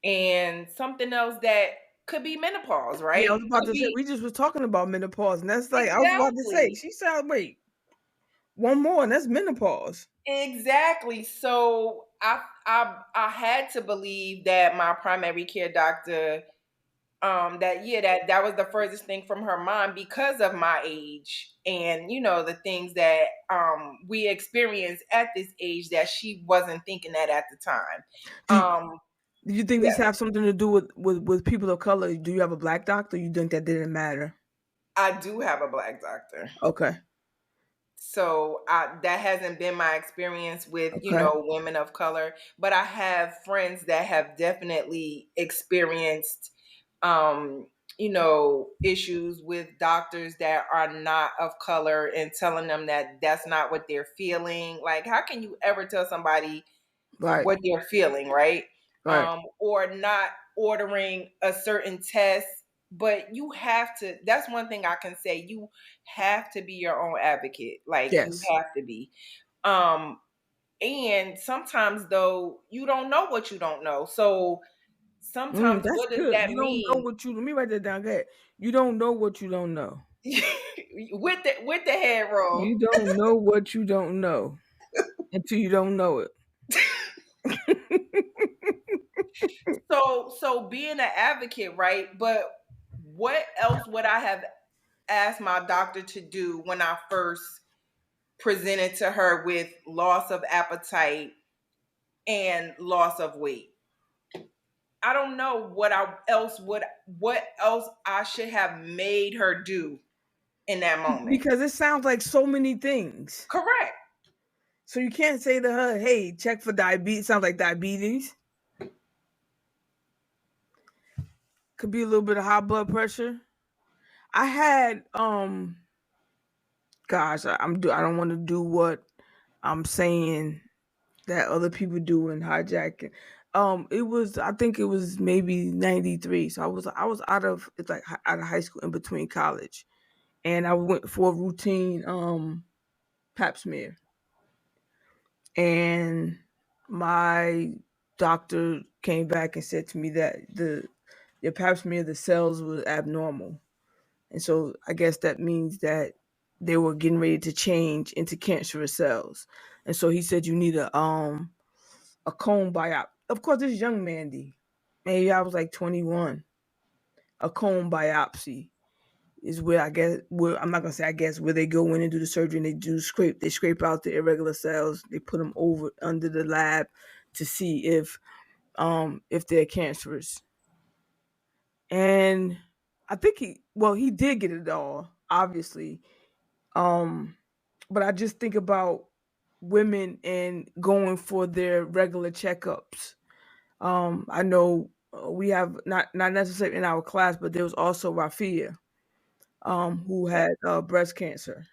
and something else that could be menopause, Yeah, I right? was about Could to say be we just was talking about menopause, and that's like I was about to say. exactly. She said, "Wait, one more, and that's menopause." Exactly. So I had to believe that my primary care doctor, that yeah, that was the furthest thing from her mind because of my age and the things that we experience at this age that she wasn't thinking that at the time. Do you, Um do you think yeah, this have something to do with people of color? Do you have a black doctor? You think that didn't matter? I do have a black doctor. Okay, So that hasn't been my experience with okay, women of color, but I have friends that have definitely experienced issues with doctors that are not of color and telling them that that's not what they're feeling. Like, how can you ever tell somebody right, what they're feeling, right? right. Or not ordering a certain test. But you have to, that's one thing I can say. You have to be your own advocate. Like, you Yes. have to be. Um, and sometimes though, you don't know what you don't know. So sometimes That's what does good. that You don't know mean? what you. Let me write that down. Go ahead. You don't know what you don't know. With the head roll. You don't know what you don't know until you don't know it. So being an advocate, right? But what else would I have asked my doctor to do when I first presented to her with loss of appetite and loss of weight? I don't know what else I should have made her do in that moment. Because it sounds like so many things. Correct. So you can't say to her, "Hey, check for diabetes." Sounds like diabetes. Could be a little bit of high blood pressure. I had gosh, I don't want to do what I'm saying that other people do in hijacking. It was I think it was maybe 93. So I was out of it's like out of high school in between college. And I went for a routine pap smear. And my doctor came back and said to me that the your pap smear the cells were abnormal. And so I guess that means that they were getting ready to change into cancerous cells. And so he said you need a cone biopsy. Of course, this young Mandy, maybe I was like 21. A cone biopsy is where I guess where I'm not gonna say I guess where they go in and do the surgery and they scrape out the irregular cells. They put them over under the lab to see if they're cancerous. And I think he did get it all obviously. Um, but I just think about women and going for their regular checkups. I know we have not necessarily in our class, but there was also Rafia, who had breast cancer,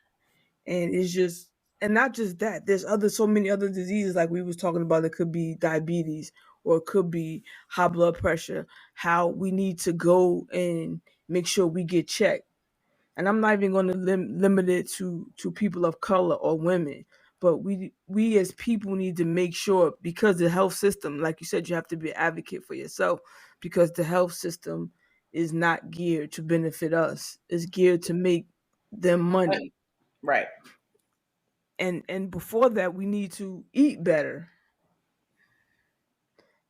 and it's just and not just that. There's so many other diseases like we was talking about. It could be diabetes or it could be high blood pressure. How we need to go and make sure we get checked, and I'm not even going to limit it to people of color or women, but we as people need to make sure because the health system, like you said, you have to be an advocate for yourself because the health system is not geared to benefit us. It's geared to make them money. Right. And before that, we need to eat better.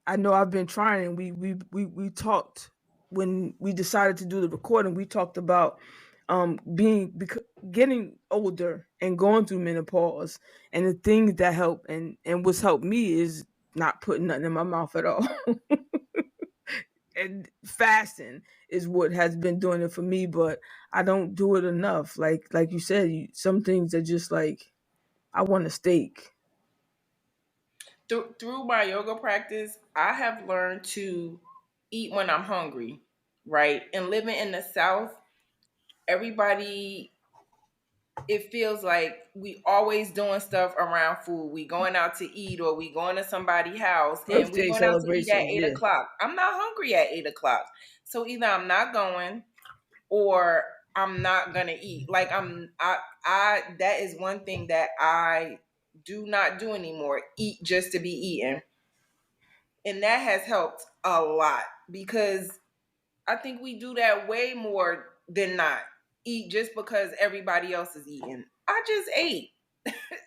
I know I've been trying. We talked when we decided to do the recording. We talked about getting older and going through menopause, and the things that help and what's helped me is not putting nothing in my mouth at all. And fasting is what has been doing it for me, but I don't do it enough. Like you said, some things are just like I want a steak. Through my yoga practice, I have learned to eat when I'm hungry, right? And living in the South, everybody, it feels like we always doing stuff around food. We going out to eat or we going to somebody's house and we Birthday going out to eat at celebrations, eight yeah. o'clock. I'm not hungry at 8 o'clock. So either I'm not going or I'm not gonna eat. Like I that is one thing that I do not do anymore. Eat just to be eaten. And that has helped a lot because I think we do that way more than not. Eat just because everybody else is eating. I just ate.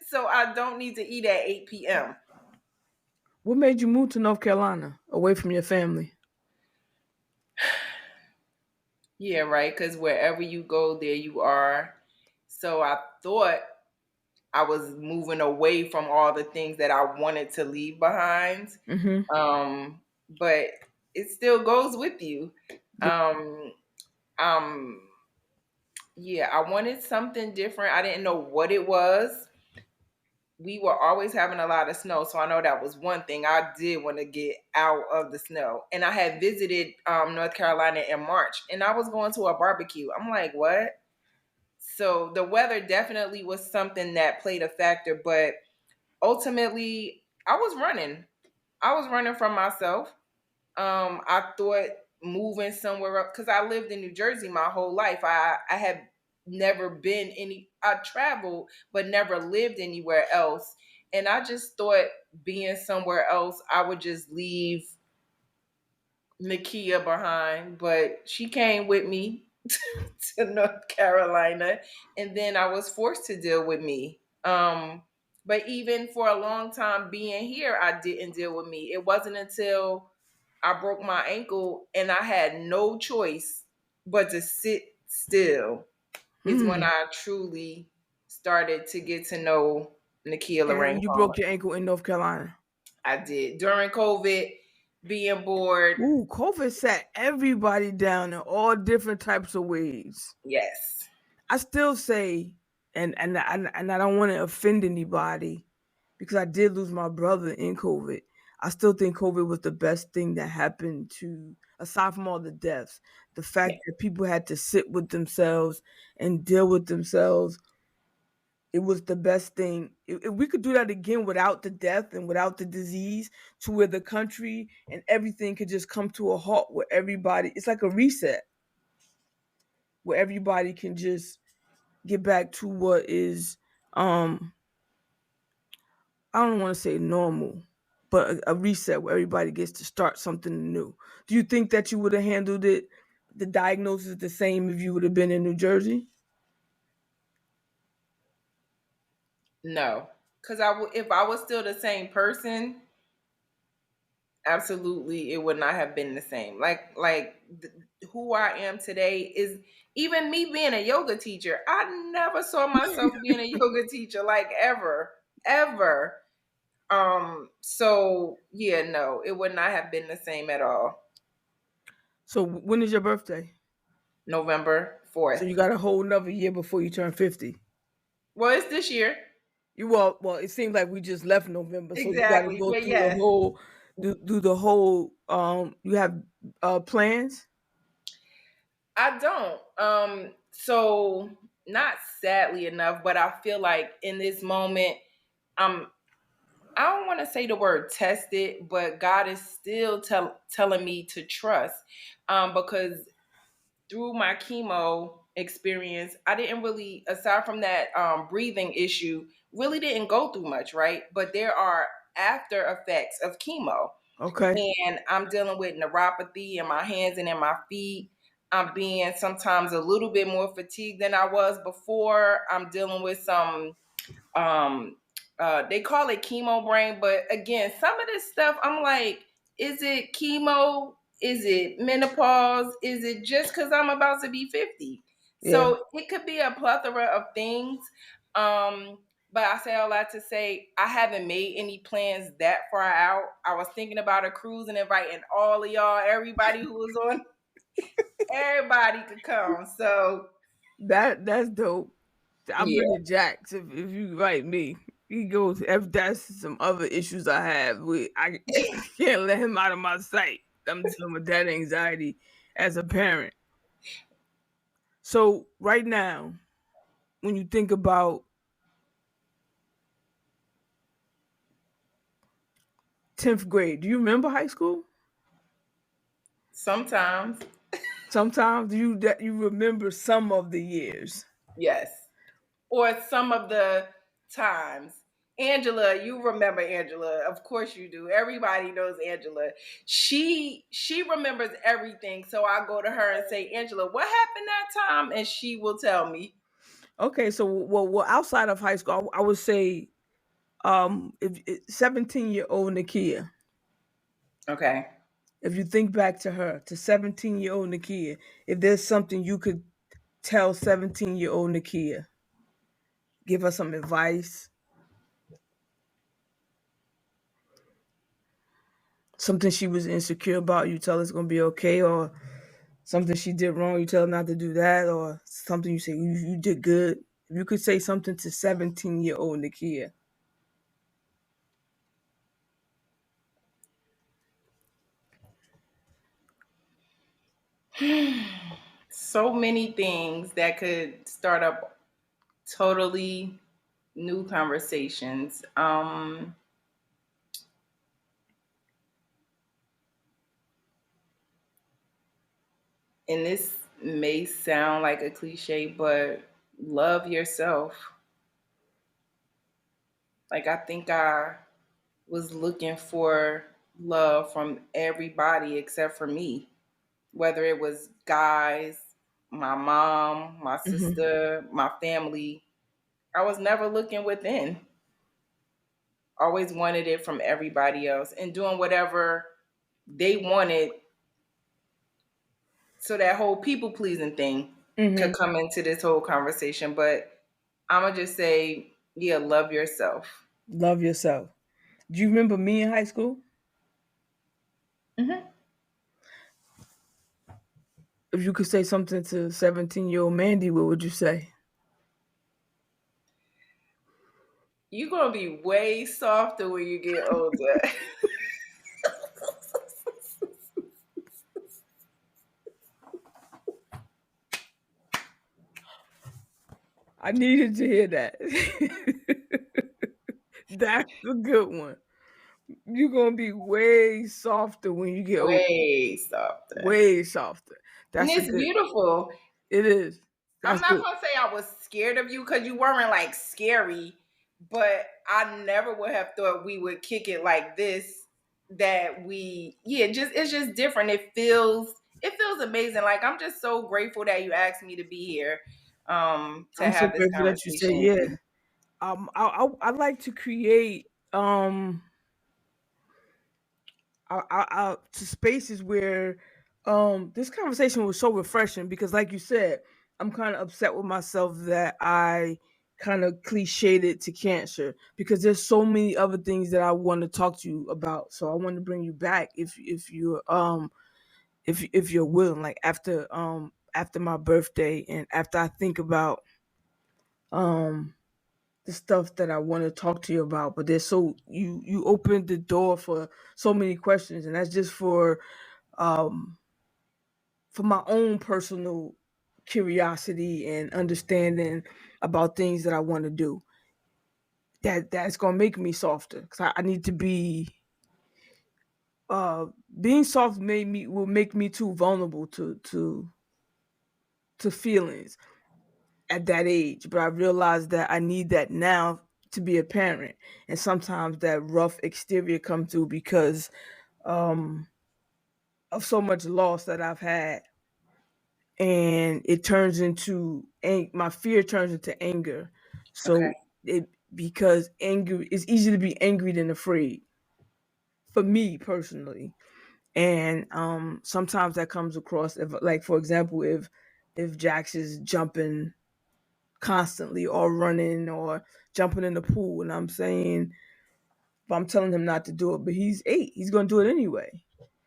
So I don't need to eat at 8 p.m. What made you move to North Carolina away from your family? Yeah, right. Because wherever you go, there you are. So I thought I was moving away from all the things that I wanted to leave behind. Mm-hmm. But it still goes with you. Um, um, yeah, I wanted something different. I didn't know what it was. We were always having a lot of snow, so I know that was one thing I did want to get out of the snow. And I had visited North Carolina in March, and I was going to a barbecue. I'm like, what? So the weather definitely was something that played a factor, but ultimately, I was running. I was running from myself. I thought moving somewhere up because I lived in New Jersey my whole life. I had never been any. I traveled, but never lived anywhere else. And I just thought being somewhere else, I would just leave Nakia behind. But she came with me to North Carolina, and then I was forced to deal with me. But even for a long time being here, I didn't deal with me. It wasn't until I broke my ankle and I had no choice but to sit still is when Hmm. I truly started to get to know Nakia Lorraine And you Palmer. broke your ankle in North Carolina. I did during COVID, being bored. Ooh, COVID sat everybody down in all different types of ways. Yes. I still say, and I don't want to offend anybody because I did lose my brother in COVID. I still think COVID was the best thing that happened to, aside from all the deaths, the fact Yeah. that people had to sit with themselves and deal with themselves. It was the best thing. If we could do that again without the death and without the disease, to where the country and everything could just come to a halt, where everybody, it's like a reset, where everybody can just get back to what is, um I don't want to say normal, but a reset where everybody gets to start something new. Do you think that you would have handled it, the diagnosis, the same if you would have been in New Jersey? No. Because if I was still the same person, absolutely it would not have been the same. Who I am today is even me being a yoga teacher. I never saw myself being a yoga teacher, like ever, ever. So yeah, no, it would not have been the same at all. So when is your birthday? November So 4th. you got a whole another year before you turn 50. Well, it's this year. You well, it seems like we just left November, so you got to Exactly. go But through the yes, whole, do the whole. You have plans. I don't. So not sadly enough, but I feel like in this moment, I'm I don't want to say the word tested, but God is still telling me to trust. Because through my chemo experience, I didn't really, aside from that breathing issue, really didn't go through much, right? But there are after effects of chemo. Okay. And I'm dealing with neuropathy in my hands and in my feet. I'm being sometimes a little bit more fatigued than I was before. I'm dealing with some um they call it chemo brain, but again, some of this stuff I'm like, is it chemo, is it menopause, is it just because I'm about to be 50? Yeah. So it could be a plethora of things. um but I say all that to say I haven't made any plans that far out. I was thinking about a cruise and inviting all of y'all, everybody who was on, everybody could come. So That's dope. I'm yeah. bringing Jax if you write me. He goes if that's some other issues I have. I can't let him out of my sight. I'm dealing with that anxiety as a parent. So right now, when you think about 10th grade, do you remember high school? Sometimes. Sometimes you remember some of the years. Yes. Or some of the times. Angela, you remember Angela. Of course you do. Everybody knows Angela. She remembers everything. So I go to her and say, Angela, what happened that time? And she will tell me. Okay, so well outside of high school, I would say if 17-year-old Nakia, Okay. if you think back to her, to 17-year-old Nakia, if there's something you could tell 17-year-old Nakia, give her some advice, something she was insecure about, you tell her it's gonna be okay, or something she did wrong, you tell her not to do that, or something you say you did good. If you could say something to 17-year-old Nakia. So many things that could start up totally new conversations. And this may sound like a cliche, but love yourself. Like, I think I was looking for love from everybody except for me, whether it was guys, my mom, my Hmm. sister, my family. I was never looking within. Always wanted it from everybody else and doing whatever they wanted, so that whole people pleasing thing could Hmm. come into this whole conversation. But I'm going to just say, yeah, love yourself. Love yourself. Do you remember me in high school? Hmm. If you could say something to 17-year-old Mandy, what would you say? You're going to be way softer when you get older. I needed to hear that. That's a good one. You're gonna be way softer when you get older. Way softer. Way softer. And That's a it's good. beautiful. It is. I'm That's not good. gonna say I was scared of you because you weren't like scary, but I never would have thought we would kick it like this. That we, yeah, just it's just different. It feels amazing. Like, I'm just so grateful that you asked me to be here, to I'm so have this grateful that you said conversation with yeah. you. I like to create to spaces where this conversation was so refreshing because like you said, I'm kind of upset with myself that I kind of cliched it to cancer because there's so many other things that I want to talk to you about. So I want to bring you back if you're if you're willing, like after my birthday and after I think about um the stuff that I want to talk to you about. But there's so you opened the door for so many questions, and that's just um for my own personal curiosity and understanding about things that I want to do. That's gonna make me softer because I need to be. Uh, Being soft made me will make me too vulnerable to feelings at that age. But I realized that I need that now to be a parent, and sometimes that rough exterior comes through because um, of so much loss that I've had, and it turns into my fear turns into anger. Okay. So it because anger it's easy to be angry than afraid for me personally, and sometimes that comes across if like for example if Jax is jumping constantly or running or jumping in the pool and I'm saying but I'm telling him not to do it, but he's 8, he's going to do it anyway.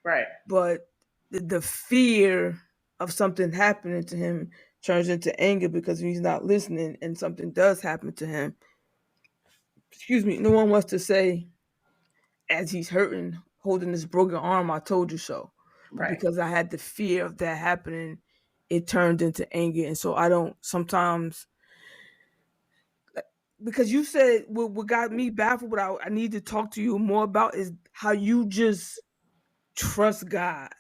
Right. But the fear of something happening to him turns into anger because he's not listening and something does happen to him. Excuse me, no one wants to say as he's hurting, holding his broken arm, I told you so. But Right. because I had the fear of that happening, it turned into anger. And so I don't sometimes because you said what got me baffled, what I need to talk to you more about is how you just trust God.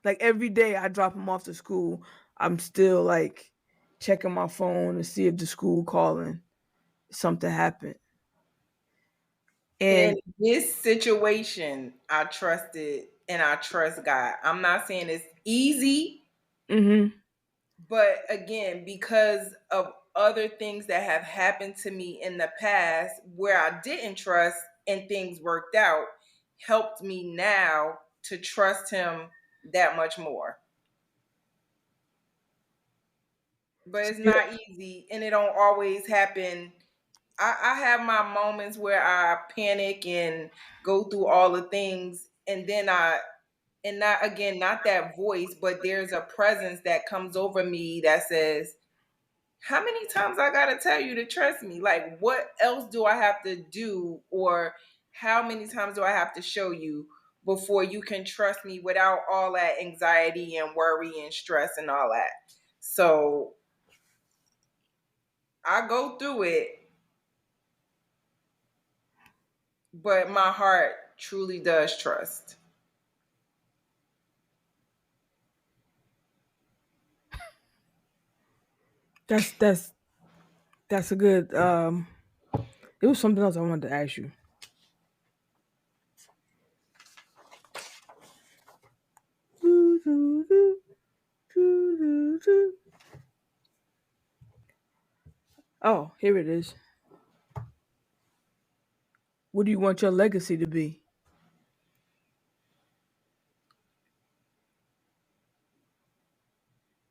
Like every day I drop him off to school, I'm still like checking my phone to see if the school calling something happened. In And this situation, I trusted and I trust God. I'm not saying it's easy, mhm, but again, because of other things that have happened to me in the past where I didn't trust and things worked out, helped me now to trust Him that much more. But so it's not easy and it don't always happen. I have my moments where I panic and go through all the things, and then and not again, not that voice, but there's a presence that comes over me that says, how many times I gotta tell you to trust me? Like, what else do I have to do, or how many times do I have to show you before you can trust me without all that anxiety and worry and stress and all that? So I go through it, but my heart truly does trust. that's that's that's a good it was something else I wanted to ask you. Oh, here it is. What do you want your legacy to be?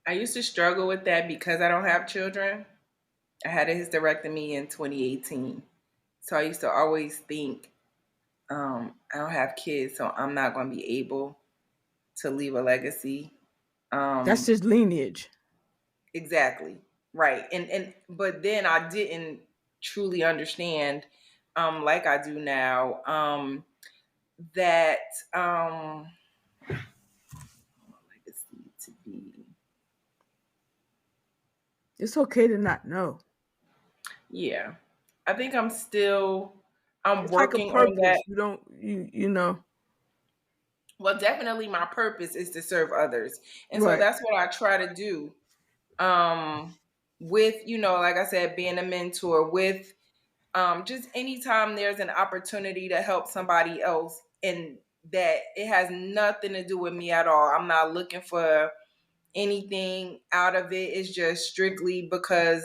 I used to struggle with that because I don't have children. I had a hysterectomy in 2018. So I used to always think, I don't have kids, so I'm not going to be able to leave a legacy. That's Um, just lineage. exactly. Right. And but then I didn't truly understand, like I do now, that legacy to be. It's okay to not know. Yeah. I think I'm It's like a working on that. purpose. You don't you know. Well, definitely my purpose is to serve others. And so Right. that's what I try to do. Um with, like I said, being a mentor, with just anytime there's an opportunity to help somebody else, and that it has nothing to do with me at all. I'm not looking for anything out of it. It's just strictly because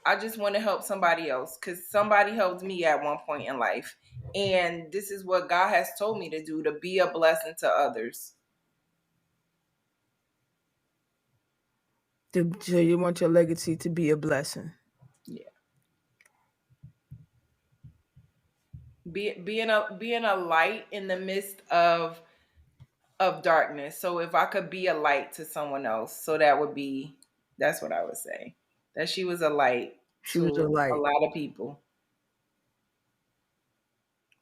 I just want to help somebody else, because somebody helped me at one point in life. And this is what God has told me to do, to be a blessing to others. So you want your legacy to be a blessing. Yeah. Being a light in the midst of darkness. So if I could be a light to someone else, so that's what I would say. That she was a light She was a to a light. lot of people.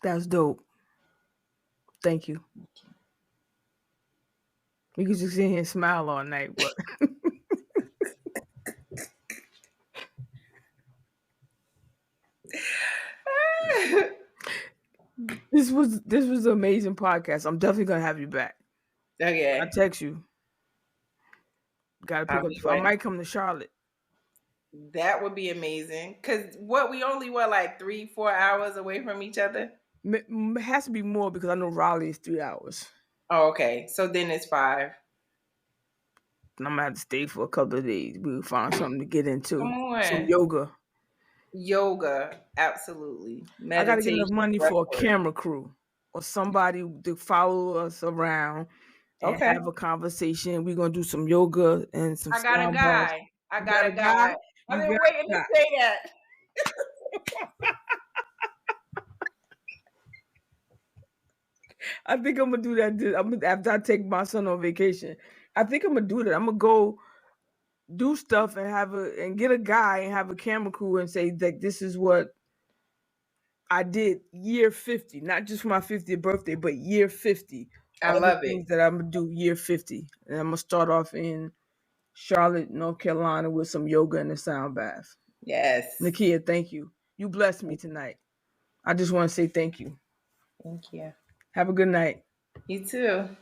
That's dope. Thank you. We could just sit here and smile all night, but this was an amazing podcast. I'm definitely gonna have you back. I Okay. text you. Gotta pick I'll up be the phone. I ready. might come to Charlotte. That would be amazing. Cause we only were like 3-4 hours away from each other. It has to be more because I know Raleigh is 3 hours. Oh, okay. So then it's 5. And I'm gonna have to stay for a couple of days. We'll find something to get Come into. Some on. yoga. Yoga, absolutely. I gotta get enough Meditation, money breath for a work. camera crew or somebody to follow us around and Okay. have a conversation. We're gonna do some yoga and some I got a sound baths. guy. I You got got a a guy? guy. I've You been got waiting a to guy. say that. I think I'm gonna do that. After I take my son on vacation. I think I'm gonna do that. I'm gonna go do stuff and get a guy and have a camera crew and say that this is what I did year 50, not just for my 50th birthday, but year 50. I All the love it. things that I'm gonna do year 50. And I'm gonna start off in Charlotte, North Carolina with some yoga and a sound bath. Yes. Nakia, thank you. You blessed me tonight. I just want to say thank you. Thank you. Have a good night. You too.